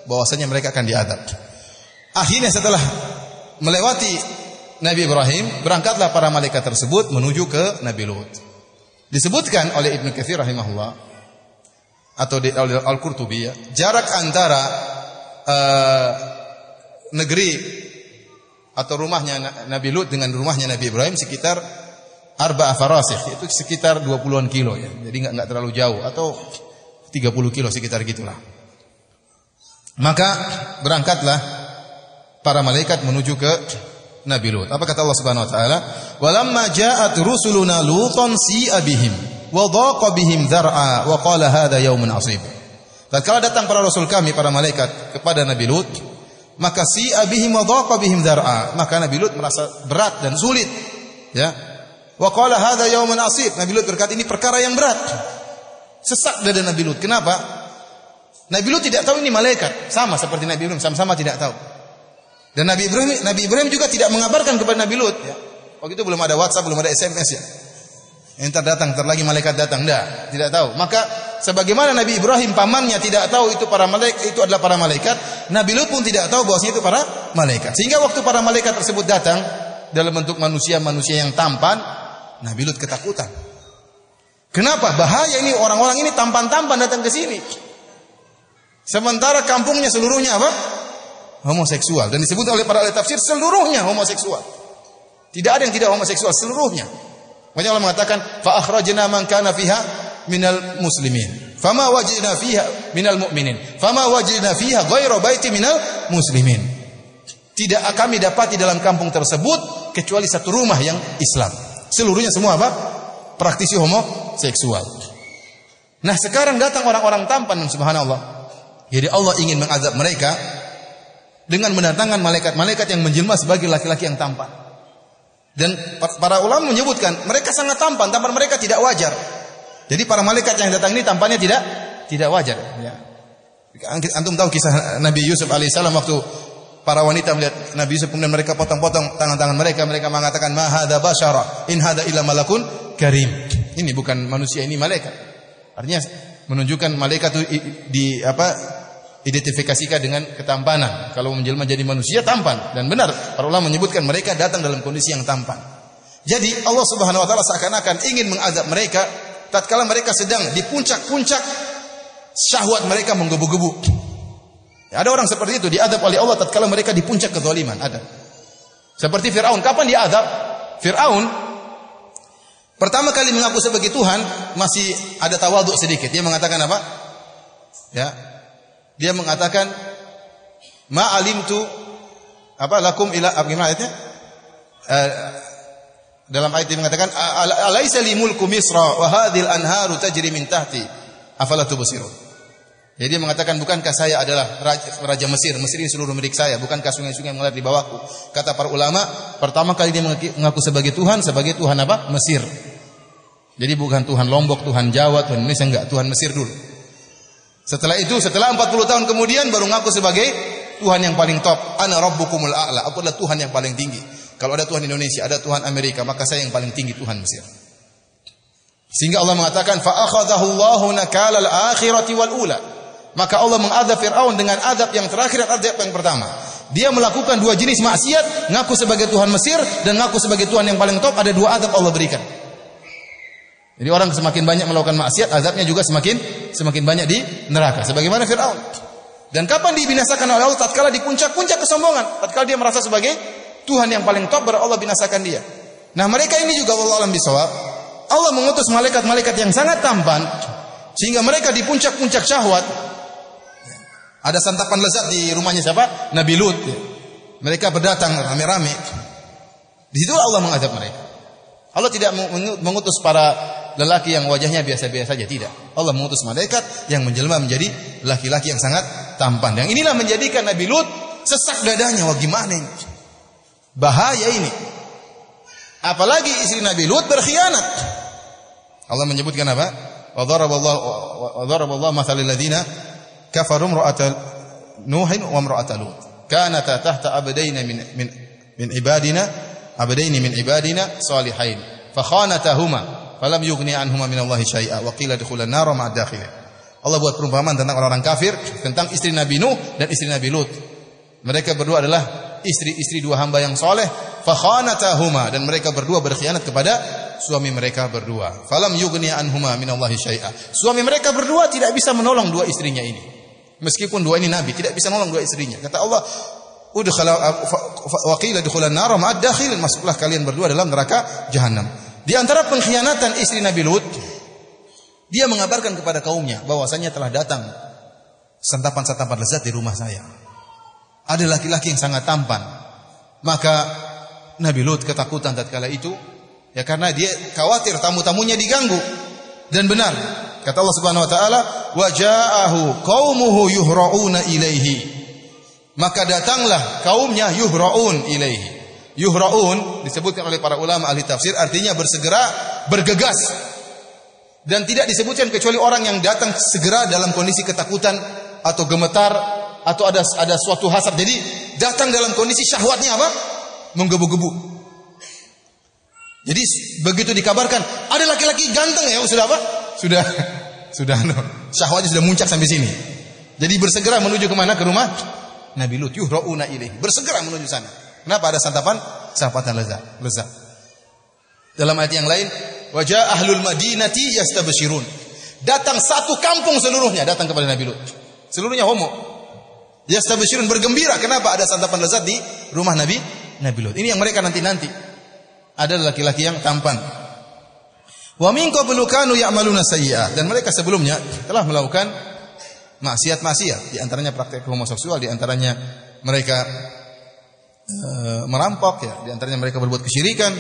bahwasanya mereka akan diadab. Akhirnya setelah melewati Nabi Ibrahim, berangkatlah para malaikat tersebut menuju ke Nabi Lut. Disebutkan oleh Ibnu Katsir rahimahullah atau oleh Al-Qurtubi, ya, jarak antara negeri atau rumahnya Nabi Lut dengan rumahnya Nabi Ibrahim sekitar arba'a farasih, itu sekitar 20-an kilo ya. Jadi enggak terlalu jauh, atau 30 kilo sekitar gitulah. Maka berangkatlah para malaikat menuju ke Nabi Lut. Apa kata Allah Subhanahu wa taala? "Walamma ja'at rusuluna Lutan si'a bihim wa dhaqa bihim dzar'a wa qala hadza yaumun 'asib." Tatkala datang para rasul kami, para malaikat, kepada Nabi Lut, maka si'a bihim wa dhaqa bihim dzar'a, maka Nabi Lut merasa berat dan sulit, ya. Wa qala hadza yaumun asib. Nabi Lut berkata, ini perkara yang berat. Sesak dada Nabi Lut. Kenapa? Nabi Lut tidak tahu ini malaikat, sama seperti Nabi Ibrahim, sama-sama tidak tahu. Dan Nabi Ibrahim juga tidak mengabarkan kepada Nabi Lut, ya. Waktu itu belum ada WhatsApp, belum ada SMS, ya. Entar datang, entar lagi malaikat datang, tidak tahu. Maka sebagaimana Nabi Ibrahim pamannya tidak tahu itu adalah para malaikat, Nabi Lut pun tidak tahu bahwasanya itu para malaikat. Sehingga waktu para malaikat tersebut datang dalam bentuk manusia yang tampan, Nabi Lut ketakutan. Kenapa? Bahaya ini, orang-orang ini tampan-tampan datang ke sini. Sementara kampungnya seluruhnya apa? Homoseksual. Dan disebut oleh para ahli tafsir seluruhnya homoseksual. Tidak ada yang tidak homoseksual, seluruhnya. Makanya Allah mengatakan, fa akhrajna man kana fiha minal muslimin. Fama wajidna fiha minal mu'minin. Fama wajidna fiha ghairu baiti minal muslimin. Tidak kami dapati dalam kampung tersebut kecuali satu rumah yang Islam. Seluruhnya semua apa? Praktisi homoseksual. Nah, sekarang datang orang-orang tampan, subhanallah. Jadi Allah ingin mengazab mereka dengan mendatangkan malaikat-malaikat yang menjelma sebagai laki-laki yang tampan. Dan para ulama menyebutkan mereka sangat tampan mereka tidak wajar. Jadi para malaikat yang datang ini tampannya tidak wajar, ya. Antum tahu kisah Nabi Yusuf alaihissalam waktu para wanita melihat Nabi Yusuf, kemudian mereka potong-potong tangan-tangan mereka mengatakan ma hadza basyara in hadza illa malakun karim. Ini bukan manusia, ini malaikat. Artinya menunjukkan malaikat itu identifikasikan dengan ketampanan. Kalau menjelma jadi manusia tampan, dan benar para ulama menyebutkan mereka datang dalam kondisi yang tampan. Jadi Allah Subhanahu wa taala seakan-akan ingin mengazab mereka tatkala mereka sedang di puncak-puncak syahwat mereka menggebu-gebu. Ada orang seperti itu diazab oleh Allah tatkala mereka di puncak kezaliman, ada. Seperti Firaun, kapan diazab? Firaun pertama kali mengaku sebagai Tuhan masih ada tawadhu sedikit. Dia mengatakan apa? Ya. Dia mengatakan ma alimtu lakum ila gimana ayatnya? Dalam ayat ini mengatakan alaisa li mulku misra wa hadhil anharu tajri min tahti afala tubsirun. Jadi dia mengatakan, bukankah saya adalah raja Mesir? Mesir ini seluruh milik saya, bukankah sungai-sungai mengalir di bawahku? Kata para ulama, pertama kali dia mengaku sebagai Tuhan apa? Mesir. Jadi bukan Tuhan Lombok, Tuhan Jawa, Tuhan Indonesia, enggak, Tuhan Mesir dulu. Setelah 40 tahun kemudian baru ngaku sebagai Tuhan yang paling top. Ana rabbukumul a'la. Aku adalah Tuhan yang paling tinggi. Kalau ada Tuhan Indonesia, ada Tuhan Amerika, maka saya yang paling tinggi, Tuhan Mesir. Sehingga Allah mengatakan fa akhadhahu Allahu nakala al-akhirati wal ula. Maka Allah mengazab Firaun dengan azab yang terakhir dan azab yang pertama. Dia melakukan dua jenis maksiat, ngaku sebagai Tuhan Mesir dan ngaku sebagai Tuhan yang paling top, ada dua azab Allah berikan. Jadi orang semakin banyak melakukan maksiat, azabnya juga semakin banyak di neraka. Sebagaimana Firaun. Dan kapan dibinasakan oleh Allah? Tatkala di puncak-puncak kesombongan. Tatkala dia merasa sebagai Tuhan yang paling top, baru Allah binasakan dia. Nah, mereka ini juga wallahu a'lam bishawab. Allah mengutus malaikat-malaikat yang sangat tampan sehingga mereka di puncak-puncak syahwat. Ada santapan lezat di rumahnya siapa? Nabi Lut. Mereka berdatang rame-rame. Di situ Allah mengazab mereka. Allah tidak mengutus para lelaki yang wajahnya biasa-biasa saja, tidak. Allah mengutus malaikat yang menjelma menjadi laki-laki yang sangat tampan. Yang inilah menjadikan Nabi Lut sesak dadanya. Wah, gimana ini? Bahaya ini. Apalagi istri Nabi Lut berkhianat. Allah menyebutkan apa? Wa daraballahu mathalal ladzina kafaru imra'ata Nuhin wa imra'ata Lut. Kanata tahta abdaina min ibadina salihain. Fa khanatahuma falam yughni anhuma minallahi syai'a wa qila dukhulan nar ma'ad dakhilin. Allah buat perumpamaan tentang orang-orang kafir, tentang istri Nabi Nuh dan istri Nabi Lut. Mereka berdua adalah istri-istri dua hamba yang soleh. Fa khanatahuma, dan mereka berdua berkhianat kepada suami mereka berdua. Falam yughni anhuma minallahi syai'a. Suami mereka berdua tidak bisa menolong dua istrinya ini. Meskipun dua ini nabi, tidak bisa menolong dua istrinya. Kata Allah, udkhala wa qila dukhulan nar ma'ad dakhilin, masuklah kalian berdua dalam neraka jahanam. Di antara pengkhianatan istri Nabi Lut, dia mengabarkan kepada kaumnya bahwasanya telah datang santapan-santapan lezat di rumah saya. Ada laki-laki yang sangat tampan. Maka Nabi Lut ketakutan tatkala itu, ya karena dia khawatir tamu-tamunya diganggu. Dan benar, kata Allah Subhanahu wa taala, wa ja'ahu qaumuhu yuhra'una ilaihi. Maka datanglah kaumnya yuhra'un ilaihi. Yuhra'un disebutkan oleh para ulama ahli tafsir artinya bersegera, bergegas. Dan tidak disebutkan kecuali orang yang datang segera dalam kondisi ketakutan atau gemetar atau ada suatu hasad. Jadi datang dalam kondisi syahwatnya apa? Menggebu-gebu. Jadi begitu dikabarkan ada laki-laki ganteng ya, sudah apa? Sudah syahwatnya sudah muncak sampai sini. Jadi bersegera menuju ke mana? Ke rumah Nabi Lut. Yuhra'una ilaihi. Bersegera menuju sana. Kenapa? Ada santapan lezat. Dalam ayat yang lain, wajah ahlul madinati yastabshirun. Datang satu kampung seluruhnya datang kepada Nabi Lut. Seluruhnya homo. Yastabshirun, bergembira. Kenapa? Ada santapan lezat di rumah Nabi Lut. Ini yang mereka nanti. Ada laki-laki yang tampan. Wa min qablu kanu ya'maluna sayyi'at. Dan mereka sebelumnya telah melakukan maksiat. Di antaranya praktek homoseksual, di antaranya mereka merampok, ya, di antaranya mereka berbuat kesyirikan.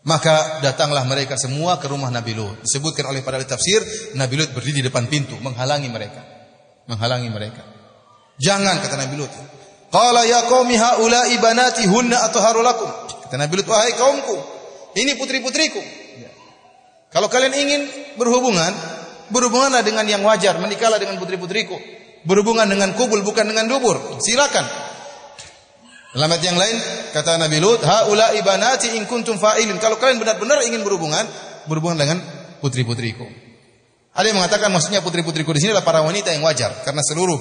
Maka datanglah mereka semua ke rumah Nabi Lut. Disebutkan oleh para ahli tafsir, Nabi Lut berdiri di depan pintu menghalangi mereka. Jangan, kata Nabi Lut. Qala ya qaumi haula'i banati hunna atharu lakum. Kata Nabi Lut, wahai kaumku, ini putri-putriku. Kalau kalian ingin berhubunganlah dengan yang wajar, menikahlah dengan putri-putriku. Berhubungan dengan kubul bukan dengan dubur. Silakan. Dalam ayat yang lain kata Nabi Lut, haula'i banati in kuntum fa'ilin. Kalau kalian benar-benar ingin berhubungan dengan putri-putriku. Ada yang mengatakan maksudnya putri-putriku di sini adalah para wanita yang wajar, karena seluruh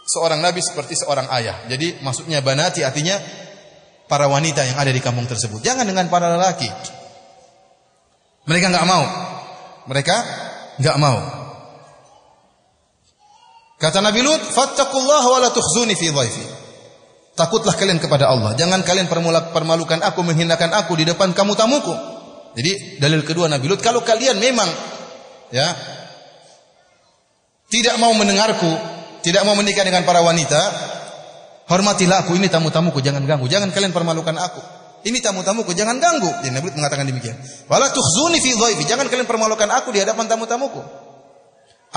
seorang nabi seperti seorang ayah. Jadi maksudnya banati artinya para wanita yang ada di kampung tersebut. Jangan dengan para lelaki. Mereka enggak mau. Kata Nabi Lut, fattaqullaha wa la tukhzuni fi dhaifi. Takutlah kalian kepada Allah. Jangan kalian permalukan aku, menghinakan aku di depan tamuku. Jadi dalil kedua Nabi Lut, kalau kalian memang tidak mau mendengarku, tidak mau menikah dengan para wanita, hormatilah aku, ini tamu-tamuku, jangan ganggu. Jangan kalian permalukan aku. Ini tamu-tamuku, jangan ganggu. Jadi Nabi Lut mengatakan demikian. Wala tukhzuni fi dhaifi. Jangan kalian permalukan aku di hadapan tamu-tamuku.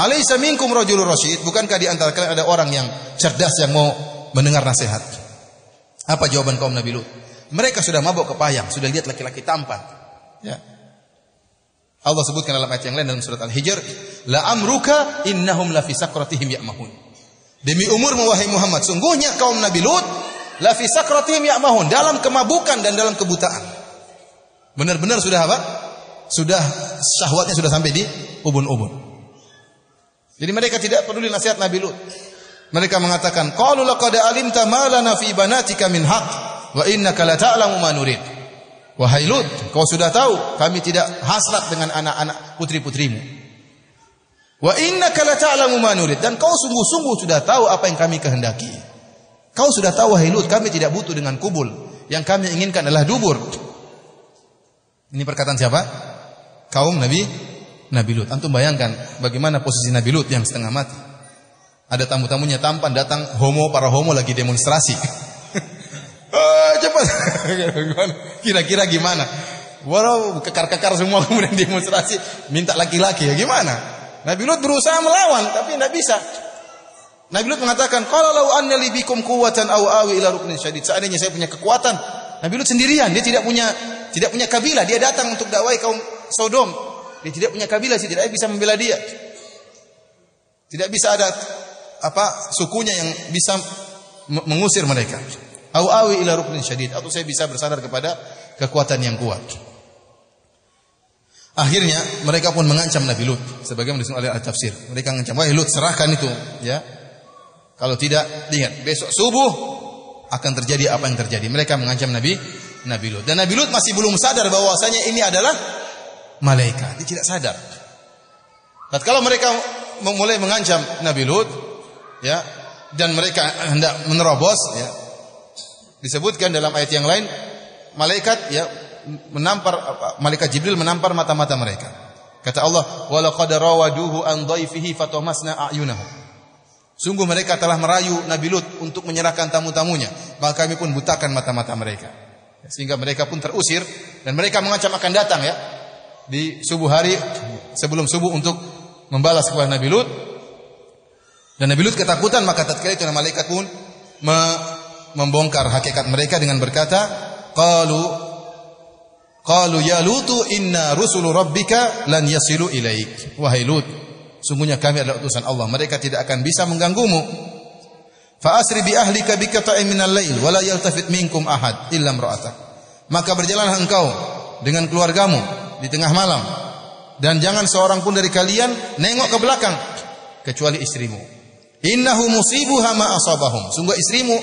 Alaysa minkum rajulur rasyid. Bukankah di antara kalian ada orang yang cerdas yang mau mendengar nasihat? Apa jawaban kaum Nabi Lut? Mereka sudah mabuk kepayang, sudah lihat laki-laki tampan. Ya. Allah sebutkan dalam ayat yang lain dalam surat Al-Hijr, la amruka innahum la fi sakratihim ya'mahun. Demi umurmu wahai Muhammad, sungguhnya kaum Nabi Lut la fi sakratihim ya'mahun, dalam kemabukan dan dalam kebutaan. Benar-benar sudah apa? Sudah syahwatnya sudah sampai di ubun-ubun. Jadi mereka tidak peduli nasihat Nabi Lut. Mereka mengatakan, qalu laqad alimta ma lana fi banatika min haqq wa innaka la ta'lamu ma nurid. Wahai Lut, kau sudah tahu kami tidak hasrat dengan anak-anak putri-putrimu. Wa innaka la ta'lamu ma nurid, dan kau sungguh-sungguh sudah tahu apa yang kami kehendaki. Kau sudah tahu wahai Lut, kami tidak butuh dengan kubul. Yang kami inginkan adalah dubur. Ini perkataan siapa? Kaum Nabi Lut. Antum bayangkan bagaimana posisi Nabi Lut yang setengah mati. Ada tamu-tamunya tampan, datang para homo lagi demonstrasi. Cepat. Kira-kira gimana? Walau kekar-kekar semua kemudian demonstrasi, minta laki-laki, ya gimana? Nabi Lut berusaha melawan, tapi tidak bisa. Nabi Lut mengatakan, qala law anna li bikum quwwatan aw awi ila ruknin syadid. Seandainya saya punya kekuatan. Nabi Lut sendirian, dia tidak punya kabilah, dia datang untuk dakwai kaum Sodom. Dia tidak punya kabilah, dia tidak bisa membela dia. Tidak bisa ada sukunya yang bisa mengusir mereka. Au awi ila ruknin syadid, atau saya bisa bersandar kepada kekuatan yang kuat. Akhirnya mereka pun mengancam Nabi Lut, sebagaimana disebut oleh al-tafsir. Mereka mengancam, wahai Lut, serahkan itu, ya. Kalau tidak, ingat besok subuh akan terjadi apa yang terjadi. Mereka mengancam Nabi Lut, dan Nabi Lut masih belum sadar bahwasanya ini adalah malaikat. Dia tidak sadar. Tatkala mereka mulai mengancam Nabi Lut, ya, dan mereka hendak menerobos, ya, disebutkan dalam ayat yang lain, malaikat Jibril menampar mata-mata mereka. Kata Allah, wa laqad rawaduhu an dhaifihi fatamasna a'yunahum. Sungguh mereka telah merayu Nabi Lut untuk menyerahkan tamu-tamunya, maka kami pun butakan mata-mata mereka. Sehingga mereka pun terusir, dan mereka mengancam akan datang, ya, di subuh hari sebelum subuh untuk membalas kepada Nabi Lut. Dan Nabi Lut ketakutan, maka tatkala itu malaikat pun membongkar hakikat mereka dengan berkata, qalu ya Lutu inna rusulu rabbika lan yasilu ilaik. Wahai Lut, sungguhnya kami adalah utusan Allah, mereka tidak akan bisa mengganggumu. Fa asri bi ahlika bi qata'in minal lail wa la yaltafit minkum ahad illa imra'atak. Maka berjalanlah engkau dengan keluargamu di tengah malam, dan jangan seorang pun dari kalian nengok ke belakang kecuali istrimu. Innahu musibuha ma asabahum. Sungguh istrimu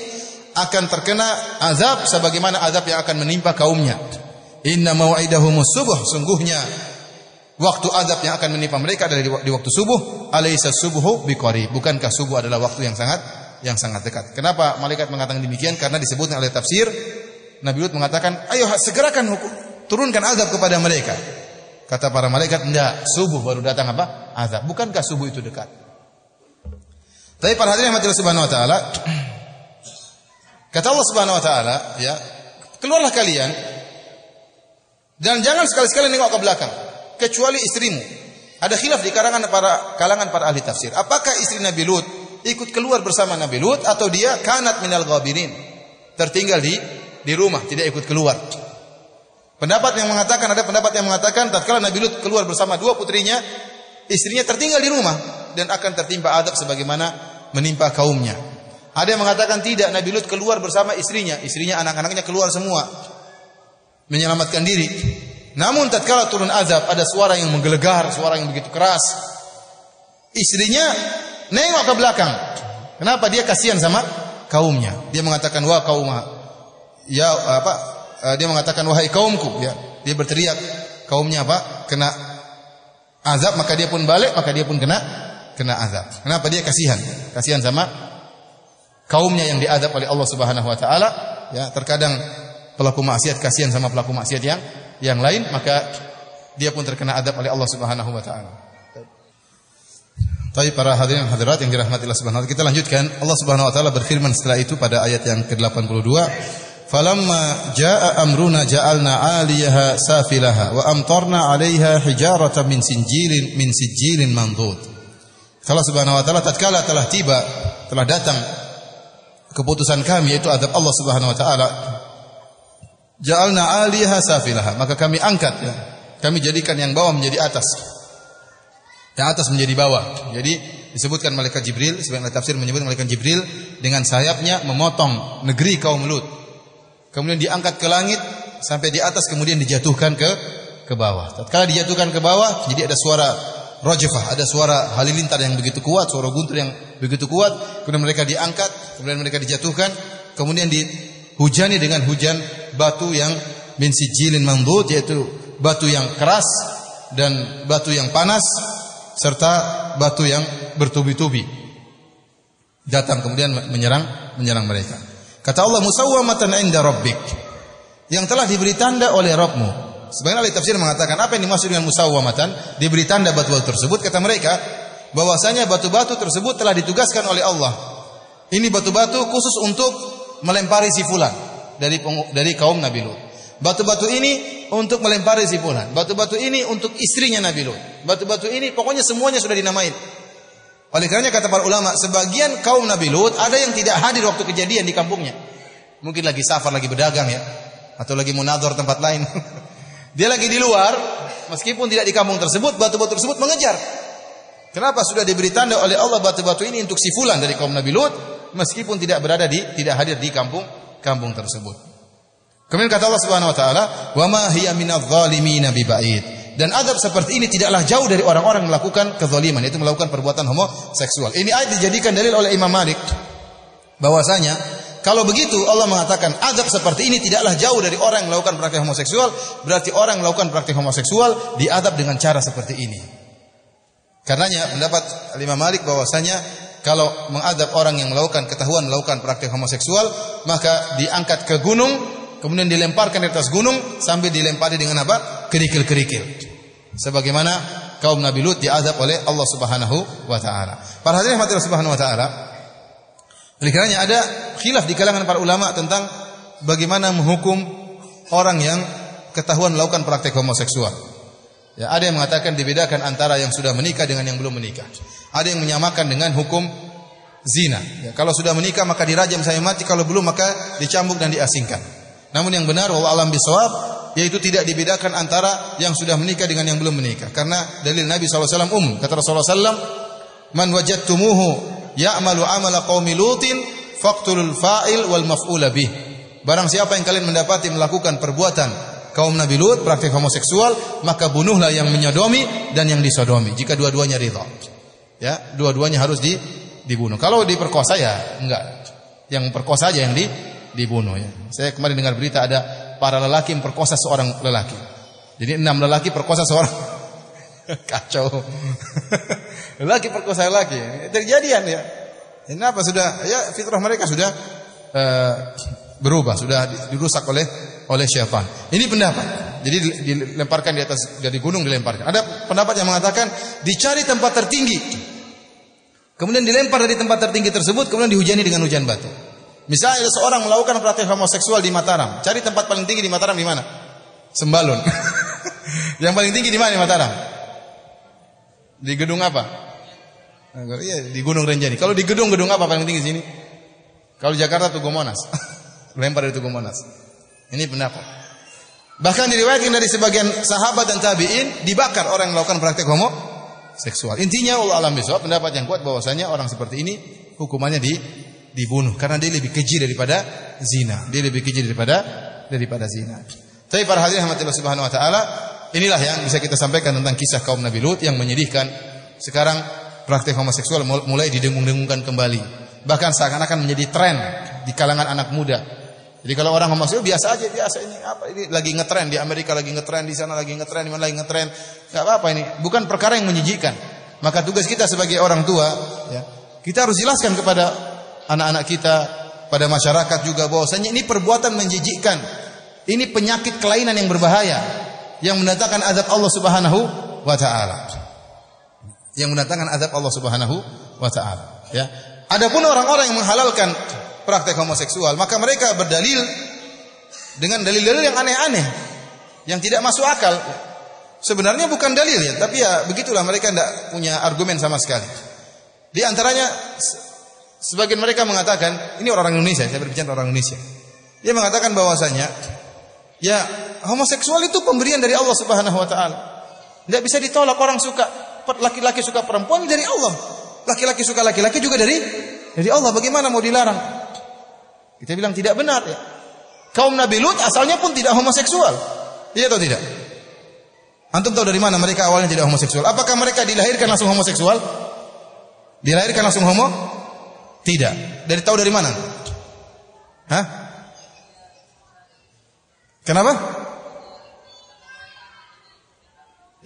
akan terkena azab sebagaimana azab yang akan menimpa kaumnya. Inna mau'idahumus subuh. Sungguhnya waktu azab yang akan menimpa mereka adalah di waktu subuh. Alaysa subuhu biqarib. Bukankah subuh adalah waktu yang sangat dekat. Kenapa malaikat mengatakan demikian? Karena disebutkan oleh tafsir, Nabi Lut mengatakan, ayo segerakan turunkan azab kepada mereka. Kata para malaikat, enggak, subuh baru datang apa? Azab. Bukankah subuh itu dekat? Tapi para hadirin Allah Subhanahu wa taala, kata Allah Subhanahu wa taala, ya, keluarlah kalian dan jangan sekali-sekali nengok ke belakang kecuali istrimu. Ada khilaf di kalangan para ahli tafsir. Apakah istri Nabi Lut ikut keluar bersama Nabi Lut atau dia kanat minal ghabirin, tertinggal di rumah, tidak ikut keluar? Ada pendapat yang mengatakan tatkala Nabi Lut keluar bersama dua putrinya, istrinya tertinggal di rumah dan akan tertimpa azab sebagaimana menimpa kaumnya. Ada yang mengatakan tidak, Nabi Lut keluar bersama istrinya, anak-anaknya keluar semua menyelamatkan diri. Namun tatkala turun azab, ada suara yang menggelegar, suara yang begitu keras. Istrinya nengok ke belakang. Kenapa? Dia kasihan sama kaumnya. Dia mengatakan wah dia mengatakan wahai kaumku, ya. Dia berteriak, kaumnya kena azab, maka dia pun balik, maka dia pun kena azab. Kenapa? Dia kasihan sama kaumnya yang diazab oleh Allah Subhanahu wa taala, ya. Terkadang pelaku maksiat kasihan sama pelaku maksiat yang lain, maka dia pun terkena azab oleh Allah Subhanahu wa taala. Tapi para hadirin hadirat yang dirahmati Allah Subhanahu wa taala, kita lanjutkan. Allah Subhanahu wa taala berfirman setelah itu pada ayat yang ke-82, "Falamma jaa amruna ja'alna 'aliyaha safilaha wa amtarna 'alaiha hijaratan min sijilin mandud." Allah Subhanahu wa taala, tatkala telah datang keputusan kami, yaitu azab Allah Subhanahu wa taala, ja'alna 'aliyaha safilaha, maka kami angkat, ya. Kami jadikan yang bawah menjadi atas, yang atas menjadi bawah. Jadi disebutkan malaikat Jibril, sebagian tafsir menyebut malaikat Jibril dengan sayapnya memotong negeri kaum Lut. Kemudian diangkat ke langit sampai di atas, kemudian dijatuhkan ke bawah. Tatkala dijatuhkan ke bawah, jadi ada suara rajfah, ada suara halilintar yang begitu kuat, suara guntur yang begitu kuat. Kemudian mereka diangkat, kemudian mereka dijatuhkan, kemudian dihujani dengan hujan batu yang min sijilin mandud, yaitu batu yang keras dan batu yang panas serta batu yang bertubi-tubi datang kemudian menyerang mereka. Kata Allah, musawwamatan 'inda rabbik, yang telah diberi tanda oleh Rabbmu. Sebagian ahli tafsir mengatakan apa yang dimaksud dengan musawwamatan, diberi tanda batu-batu tersebut. Kata mereka bahwasanya batu-batu tersebut telah ditugaskan oleh Allah. Ini batu-batu khusus untuk melempari si fulan dari kaum Nabi Lut. Batu-batu ini untuk melempari si fulan. Batu-batu ini untuk istrinya Nabi Lut. Batu-batu ini pokoknya semuanya sudah dinamain. Oleh karenanya kata para ulama, sebagian kaum Nabi Lut ada yang tidak hadir waktu kejadian di kampungnya. Mungkin lagi safar, lagi berdagang, ya, atau lagi munadzar tempat lain. Dia lagi di luar, meskipun tidak di kampung tersebut, batu-batu tersebut mengejar. Kenapa? Sudah diberi tanda oleh Allah batu-batu ini untuk si fulan dari kaum Nabi Lut, meskipun tidak hadir di kampung tersebut. Kemudian kata Allah Subhanahu wa taala, "Wa ma hiya minadh-dhalimin biba'id." Dan azab seperti ini tidaklah jauh dari orang-orang yang melakukan kezaliman, yaitu melakukan perbuatan homoseksual. Ini ayat dijadikan dalil oleh Imam Malik bahwasanya kalau begitu Allah mengatakan azab seperti ini tidaklah jauh dari orang yang melakukan praktik homoseksual, berarti orang yang melakukan praktik homoseksual diazab dengan cara seperti ini. Karenanya pendapat Imam Malik bahwasanya kalau mengazab orang yang ketahuan melakukan praktik homoseksual, maka diangkat ke gunung, kemudian dilemparkan di atas gunung sambil dilempari dengan kerikil-kerikil. Sebagaimana kaum Nabi Lut diazab oleh Allah Subhanahu wa taala. Para hadirin Allah Subhanahu wa taala, oleh karenanya ada khilaf di kalangan para ulama tentang bagaimana menghukum orang yang ketahuan melakukan praktik homoseksual. Ya, ada yang mengatakan dibedakan antara yang sudah menikah dengan yang belum menikah. Ada yang menyamakan dengan hukum zina. Ya, kalau sudah menikah maka dirajam sampai mati, kalau belum maka dicambuk dan diasingkan. Namun yang benar wallahu alam bisawab, yaitu tidak dibedakan antara yang sudah menikah dengan yang belum menikah. Karena dalil Nabi SAW kata Rasulullah SAW, man wajadtumuhu ya'malu amala qaumi lutin faqtulul fa'il wal maf'ula bih. Barang siapa yang kalian mendapati melakukan perbuatan kaum Nabi Lut, praktik homoseksual, maka bunuhlah yang menyodomi dan yang disodomi. Jika dua-duanya ridha. Ya, dua-duanya harus dibunuh. Kalau diperkosa ya enggak. Yang perkosa aja yang dibunuh ya. Saya kemarin dengar berita ada para lelaki memperkosa seorang lelaki. Jadi 6 lelaki perkosa seorang. Kacau. Lelaki perkosa lelaki. Terjadian ya. Kenapa sudah ya fitrah mereka sudah berubah, sudah dirusak oleh syaitan. Ini pendapat. Jadi dilemparkan di atas dari gunung dilemparkan. Ada pendapat yang mengatakan dicari tempat tertinggi. Kemudian dilempar dari tempat tertinggi tersebut, kemudian dihujani dengan hujan batu. Misalnya ada seorang melakukan praktik homoseksual di Mataram. Cari tempat paling tinggi di Mataram di mana? Sembalun. Yang paling tinggi di mana di Mataram? Di gedung apa? Iya, di Gunung Renjani. Kalau di gedung apa paling tinggi sini? Kalau di Jakarta Tugu Monas. Lempar dari Tugu Monas. Ini pendapat. Bahkan diriwayatkan dari sebagian sahabat dan tabi'in dibakar orang yang melakukan praktik homoseksual. Intinya Allah alam bisawab, pendapat yang kuat bahwasanya orang seperti ini hukumannya dibunuh karena dia lebih keji daripada zina. Dia lebih keji daripada zina. Tapi para hadirin rahmatillah subhanahu wa taala, inilah yang bisa kita sampaikan tentang kisah kaum Nabi Lut yang menyedihkan. Sekarang praktik homoseksual mulai didengung-dengungkan kembali. Bahkan seakan-akan menjadi tren di kalangan anak muda. Jadi kalau orang homoseksual biasa aja, biasa ini apa ini lagi ngetren di Amerika, lagi ngetren di sana, lagi ngetren di mana lagi ngetren. Enggak apa-apa ini, bukan perkara yang menjijikkan. Maka tugas kita sebagai orang tua ya, kita harus jelaskan kepada anak-anak kita, pada masyarakat juga bahwasanya ini perbuatan menjijikkan. Ini penyakit kelainan yang berbahaya yang mendatangkan azab Allah Subhanahu wa taala. Yang mendatangkan azab Allah Subhanahu wa taala, ya. Adapun orang-orang yang menghalalkan praktek homoseksual, maka mereka berdalil dengan dalil-dalil yang aneh-aneh, yang tidak masuk akal. Sebenarnya bukan dalil ya, tapi ya begitulah, mereka tidak punya argumen sama sekali. Di antaranya sebagian mereka mengatakan, ini orang Indonesia, saya berbicara orang Indonesia. Dia mengatakan bahwasanya ya homoseksual itu pemberian dari Allah Subhanahu wa taala. Tidak bisa ditolak, orang suka laki-laki suka perempuan dari Allah. Laki-laki suka laki-laki juga dari Allah. Bagaimana mau dilarang? Kita bilang tidak benar ya. Kaum Nabi Lut asalnya pun tidak homoseksual. Iya atau tidak? Antum tahu dari mana mereka awalnya tidak homoseksual? Apakah mereka dilahirkan langsung homoseksual? Dilahirkan langsung homo? Tidak. Tahu dari mana? Hah? Kenapa?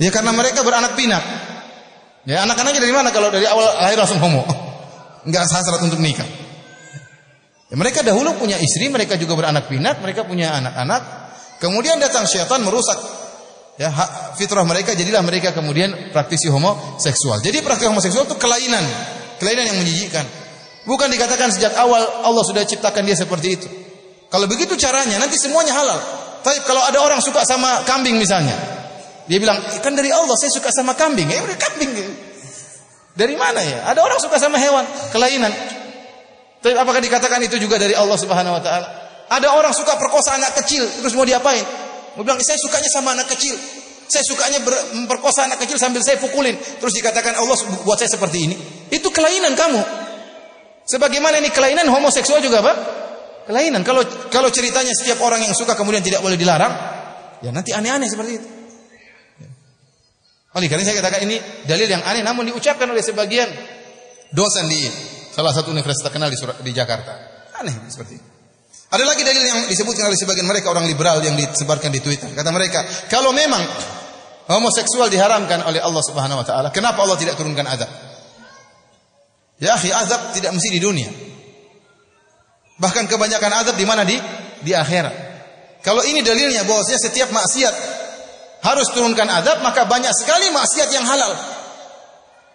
Ya karena mereka beranak pinak. Ya anak-anaknya dari mana kalau dari awal lahir langsung homo? Enggak hasrat untuk nikah. Ya, mereka dahulu punya istri, mereka juga beranak pinak, mereka punya anak-anak. Kemudian datang syaitan merusak ya fitrah mereka, jadilah mereka kemudian praktisi homoseksual. Jadi praktik homoseksual itu kelainan yang menjijikkan. Bukan dikatakan sejak awal Allah sudah ciptakan dia seperti itu. Kalau begitu caranya nanti semuanya halal. Tapi kalau ada orang suka sama kambing misalnya, dia bilang, kan dari Allah saya suka sama kambing. Ya udah kambing. Dari mana ya? Ada orang suka sama hewan, kelainan. Tapi apakah dikatakan itu juga dari Allah Subhanahu wa taala? Ada orang suka perkosa anak kecil, terus mau diapain? Mau bilang, saya sukanya sama anak kecil. Saya sukanya memperkosa anak kecil sambil saya pukulin. Terus dikatakan Allah buat saya seperti ini. Itu kelainan kamu. Sebagaimana ini kelainan homoseksual juga apa? Kelainan. Kalau ceritanya setiap orang yang suka kemudian tidak boleh dilarang, ya nanti aneh-aneh seperti itu. Oleh karena saya katakan ini dalil yang aneh, namun diucapkan oleh sebagian dosen di salah satu universitas terkenal di Jakarta. Aneh seperti itu. Ada lagi dalil yang disebutkan oleh sebagian mereka orang liberal yang disebarkan di Twitter. Kata mereka, kalau memang homoseksual diharamkan oleh Allah Subhanahu wa taala, kenapa Allah tidak turunkan azab? Ya akhi, azab tidak mesti di dunia. Bahkan kebanyakan azab di mana? Di akhirat. Kalau ini dalilnya bahwasanya setiap maksiat harus turunkan azab, maka banyak sekali maksiat yang halal.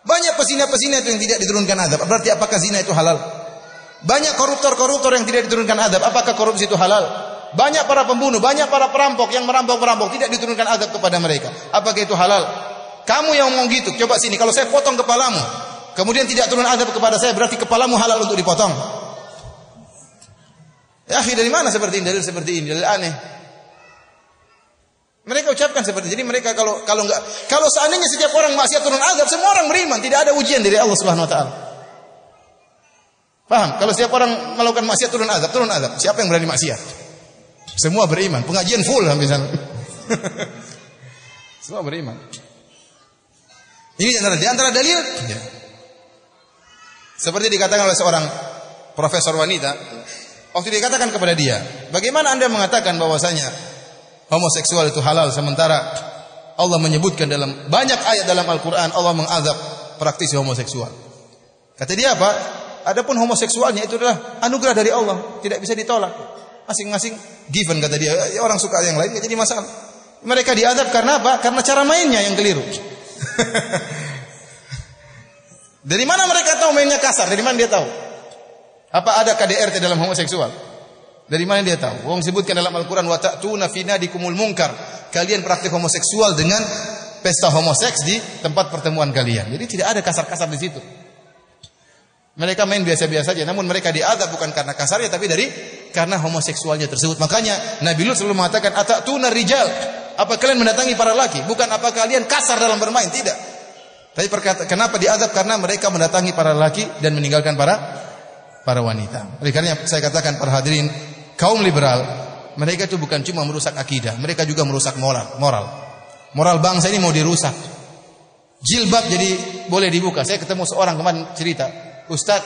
Banyak pezina-pezina itu yang tidak diturunkan azab. Berarti apakah zina itu halal? Banyak koruptor-koruptor yang tidak diturunkan azab. Apakah korupsi itu halal? Banyak para pembunuh, banyak para perampok yang merampok-perampok, tidak diturunkan azab kepada mereka. Apakah itu halal? Kamu yang ngomong gitu, coba sini, kalau saya potong kepalamu, kemudian tidak turun azab kepada saya, berarti kepalamu halal untuk dipotong. Ya, akhi, dari mana seperti ini? Dalil seperti ini, dalil aneh. Mereka ucapkan seperti ini. Jadi mereka kalau seandainya setiap orang maksiat turun azab, semua orang beriman, tidak ada ujian dari Allah Subhanahu wa taala. Paham? Kalau setiap orang melakukan maksiat turun azab. Siapa yang berani maksiat? Semua beriman. Pengajian full hampir sana. Semua beriman. Ini di antara dalil. Ya. Seperti dikatakan oleh seorang profesor wanita, waktu dikatakan kepada dia, bagaimana Anda mengatakan bahwasanya homoseksual itu halal sementara Allah menyebutkan dalam banyak ayat dalam Al-Quran Allah mengazab praktisi homoseksual. Kata dia apa? Adapun homoseksualnya itu adalah anugerah dari Allah, tidak bisa ditolak. Masing-masing given, kata dia. Orang suka yang lain, jadi masalah. Mereka diazab karena apa? Karena cara mainnya yang keliru. Dari mana mereka tahu mainnya kasar? Dari mana dia tahu? Apa ada KDRT dalam homoseksual? Dari mana dia tahu? Wong sebutkan dalam Al-Quran, wa ta'tuna fi nadikumul munkar. Kalian praktik homoseksual dengan pesta homoseks di tempat pertemuan kalian. Jadi tidak ada kasar-kasar di situ. Mereka main biasa-biasa saja, namun mereka diazab bukan karena kasarnya, tapi karena homoseksualnya tersebut. Makanya Nabi Lut selalu mengatakan, atatuna rijal. Apa kalian mendatangi para laki? Bukan apa kalian kasar dalam bermain, tidak. Tapi kenapa diazab? Karena mereka mendatangi para laki dan meninggalkan para wanita. Oleh karena saya katakan para hadirin, kaum liberal, mereka itu bukan cuma merusak akidah, mereka juga merusak moral. Moral bangsa ini mau dirusak. Jilbab jadi boleh dibuka. Saya ketemu seorang kemarin cerita, Ustaz,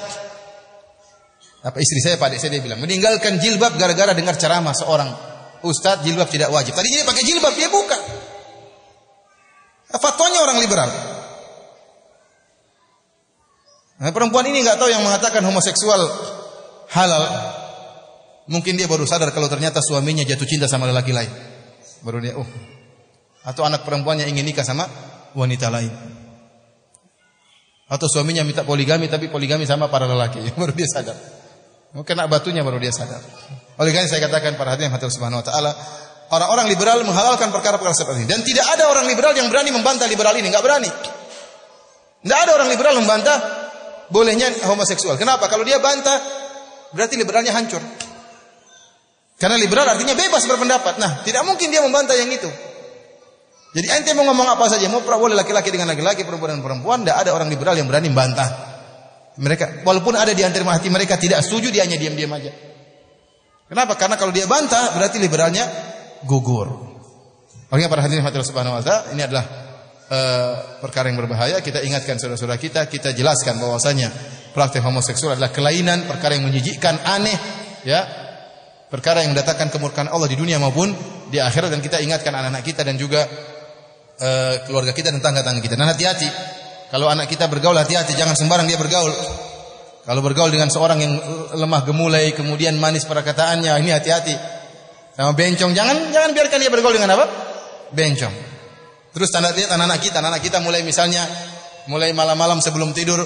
apa istri saya, Pak Dek saya, dia bilang meninggalkan jilbab gara-gara dengar ceramah seorang Ustaz, jilbab tidak wajib. Tadinya dia pakai jilbab, dia buka. Fatwanya orang liberal. Nah, perempuan ini nggak tahu yang mengatakan homoseksual halal. Mungkin dia baru sadar kalau ternyata suaminya jatuh cinta sama lelaki lain. Baru dia, atau anak perempuannya ingin nikah sama wanita lain. Atau suaminya minta poligami, tapi poligami sama para lelaki. Baru dia sadar. Kena batunya baru dia sadar. Oleh karena saya katakan para hadirin Allah Subhanahu wa taala, orang-orang liberal menghalalkan perkara-perkara seperti ini. Dan tidak ada orang liberal yang berani membantah liberal ini, enggak berani. Tidak ada orang liberal membantah bolehnya homoseksual. Kenapa? Kalau dia bantah, berarti liberalnya hancur. Karena liberal artinya bebas berpendapat. Nah, tidak mungkin dia membantah yang itu. Jadi ente mau ngomong apa saja, mau boleh laki-laki dengan laki-laki, perempuan dengan perempuan, tidak ada orang liberal yang berani membantah. Mereka, walaupun ada di antara hati mereka tidak setuju, dia hanya diam-diam aja. Kenapa? Karena kalau dia bantah, berarti liberalnya gugur. Makanya para hadirin Allah Subhanahu wa taala, ini adalah perkara yang berbahaya. Kita ingatkan saudara-saudara kita jelaskan bahwasanya praktik homoseksual adalah kelainan, perkara yang menjijikkan, aneh, ya. Perkara yang mendatangkan kemurkaan Allah di dunia maupun di akhirat, dan kita ingatkan anak-anak kita dan juga keluarga kita dan tangga-tangga kita. Dan hati-hati, kalau anak kita bergaul, hati-hati, jangan sembarang dia bergaul. Kalau bergaul dengan seorang yang lemah gemulai, kemudian manis perkataannya, ini hati-hati. Sama bencong, jangan biarkan dia bergaul dengan apa? Bencong. Terus tanda lihat anak-anak kita mulai malam-malam sebelum tidur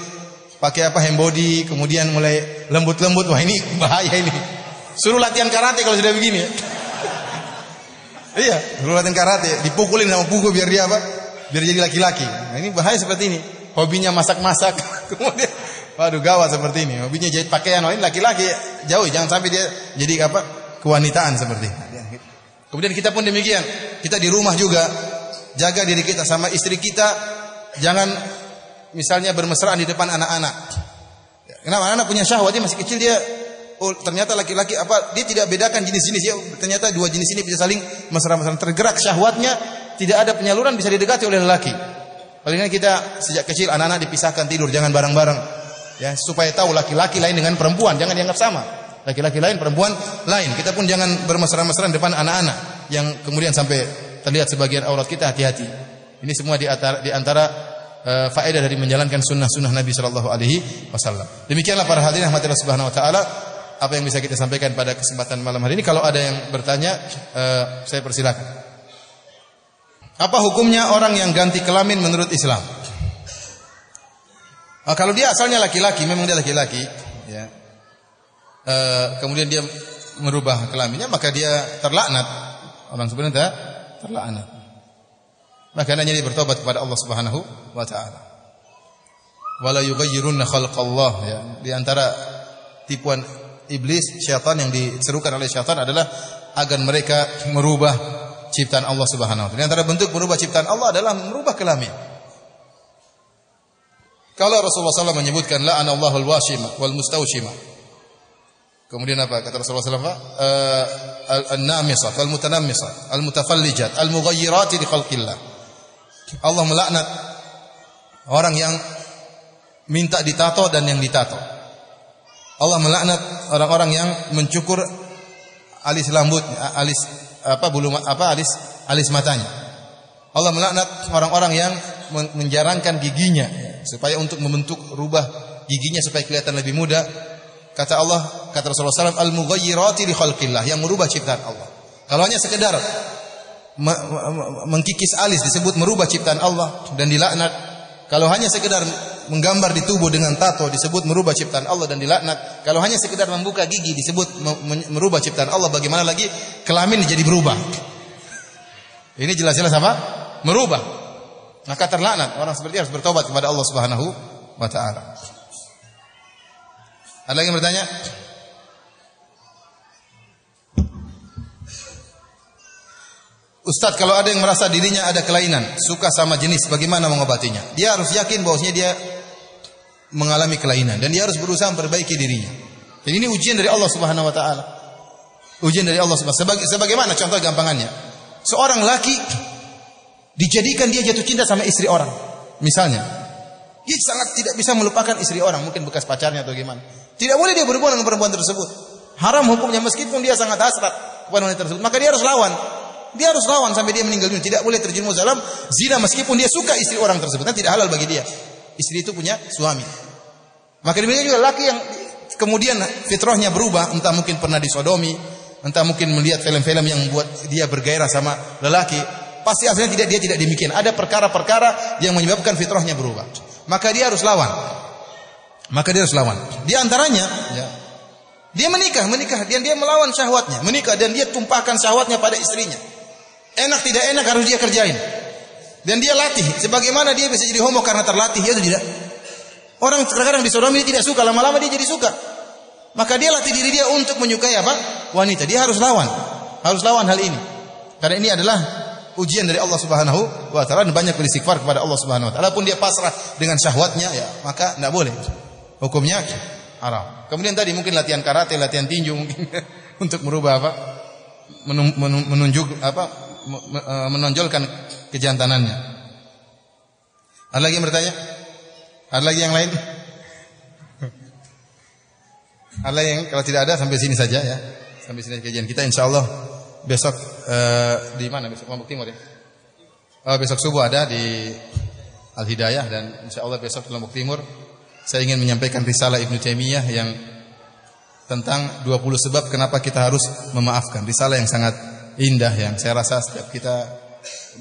pakai apa, hembody, kemudian mulai lembut-lembut. Wah, ini bahaya ini. Suruh latihan karate kalau sudah begini ya. Iya, suruh latihan karate, dipukulin sama pukul biar dia apa? Biar jadi laki-laki. Nah, ini bahaya seperti ini. Hobinya masak-masak, kemudian waduh gawat seperti ini. Hobinya jahit pakaian, ini laki-laki, jauh, jangan sampai dia jadi apa? Kewanitaan seperti ini. Kemudian kita pun demikian. Kita di rumah juga jaga diri kita sama istri kita, jangan misalnya bermesraan di depan anak-anak. Kenapa? Anak punya syahwat, dia masih kecil, dia ternyata laki-laki apa, dia tidak bedakan jenis-jenis ya, ternyata dua jenis ini bisa saling mesra-mesraan, tergerak syahwatnya, tidak ada penyaluran, bisa didekati oleh lelaki. Oleh karena kita sejak kecil anak-anak dipisahkan tidur, jangan bareng-bareng ya, supaya tahu laki-laki lain dengan perempuan, jangan dianggap sama. Laki-laki lain, perempuan lain. Kita pun jangan bermesra-mesraan depan anak-anak yang kemudian sampai terlihat sebagian aurat kita, hati-hati. Ini semua di antara faedah dari menjalankan sunnah-sunnah Nabi sallallahu alaihi wasallam. Demikianlah para hadirin rahmatillah subhanahu wa taala, apa yang bisa kita sampaikan pada kesempatan malam hari ini. Kalau ada yang bertanya, saya persilakan. Apa hukumnya orang yang ganti kelamin menurut Islam? Kalau dia asalnya laki-laki, memang dia laki-laki, ya. Kemudian dia merubah kelaminnya, maka dia terlaknat. Orang sebenarnya terlaknat. Maka hanya dia bertobat kepada Allah Subhanahu wa taala. wala yughayyirunna khalqallah ya. Di antara tipuan iblis, syaitan yang diserukan oleh syaitan adalah agar mereka merubah ciptaan Allah Subhanahu wa taala. Di antara bentuk merubah ciptaan Allah adalah merubah kelamin. Kalau Rasulullah SAW menyebutkan la'anallahu al-washima wal mustawshima. Kemudian apa kata Rasulullah SAW? An-namisat wal mutanammisat, al-mutafallijat, al-mughayyirati li khalqillah. Allah melaknat orang yang minta ditato dan yang ditato. Allah melaknat orang-orang yang mencukur alis rambut, alis matanya. Allah melaknat orang-orang yang menjarangkan giginya supaya untuk membentuk rubah giginya supaya kelihatan lebih muda. Kata Allah, kata Rasulullah SAW, al-mughayyirati li khalqillah, yang merubah ciptaan Allah. Kalau hanya sekedar mengkikis alis disebut merubah ciptaan Allah dan dilaknat. Kalau hanya sekedar menggambar di tubuh dengan tato disebut merubah ciptaan Allah dan dilaknat. Kalau hanya sekedar membuka gigi disebut merubah ciptaan Allah, bagaimana lagi kelamin jadi berubah? Ini jelas-jelas apa? Merubah. Maka terlaknat. Orang seperti harus bertobat kepada Allah Subhanahu wa taala. Ada lagi yang bertanya? Ustaz, kalau ada yang merasa dirinya ada kelainan, suka sama jenis, bagaimana mengobatinya? Dia harus yakin bahwasanya dia mengalami kelainan dan dia harus berusaha memperbaiki dirinya. Dan ini ujian dari Allah Subhanahu wa taala. Ujian dari Allah Subhanahu wa taala. Sebagaimana contoh gampangannya. Seorang laki dijadikan dia jatuh cinta sama istri orang. Misalnya, dia sangat tidak bisa melupakan istri orang, mungkin bekas pacarnya atau gimana. Tidak boleh dia berhubungan dengan perempuan tersebut. Haram hukumnya meskipun dia sangat hasrat kepada wanita tersebut. Maka dia harus lawan. Dia harus lawan sampai dia meninggal dunia. Tidak boleh terjerumus dalam zina meskipun dia suka istri orang tersebut. Tidak halal bagi dia. Istri itu punya suami. Maka demikian juga laki yang kemudian fitrahnya berubah, entah mungkin pernah disodomi, entah mungkin melihat film-film yang membuat dia bergairah sama lelaki, pasti aslinya dia tidak demikian. Ada perkara-perkara yang menyebabkan fitrahnya berubah. Maka dia harus lawan. Di antaranya, ya, dia menikah dan dia melawan syahwatnya, menikah dan dia tumpahkan syahwatnya pada istrinya. Enak tidak enak harus dia kerjain. Dan dia latih, sebagaimana dia bisa jadi homo karena terlatih, ya atau tidak? Orang kadang-kadang disodomi dia tidak suka, lama-lama dia jadi suka. Maka dia latih diri dia untuk menyukai apa? Wanita. Dia harus lawan hal ini. Karena ini adalah ujian dari Allah Subhanahu wa taala dan banyak beristighfar kepada Allah Subhanahu wa taala. Walaupun dia pasrah dengan syahwatnya, ya, maka tidak boleh. Hukumnya haram. Kemudian tadi mungkin latihan karate, latihan tinju mungkin untuk merubah apa? Menonjolkan kejantanannya. Ada lagi yang bertanya? Ada lagi yang lain? Ada yang kalau tidak ada sampai sini saja ya. Sampai sini kajian kita insyaallah besok di mana besok Lombok Timur ya? Besok subuh ada di Al Hidayah dan insyaallah besok di Lombok Timur saya ingin menyampaikan risalah Ibnu Taimiyah yang tentang 20 sebab kenapa kita harus memaafkan. Risalah yang sangat indah yang saya rasa setiap kita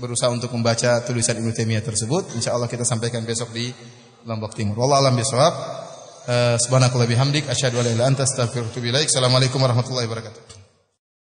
berusaha untuk membaca tulisan Ibnu Taimiyah tersebut, insyaallah kita sampaikan besok di Lombok Timur. Wallahu a'lam bishawab. Subhanallahi bihamdik asyhadu an la ilaha illa anta astaghfiruka wa atubu ilaik. Assalamualaikum warahmatullahi wabarakatuh.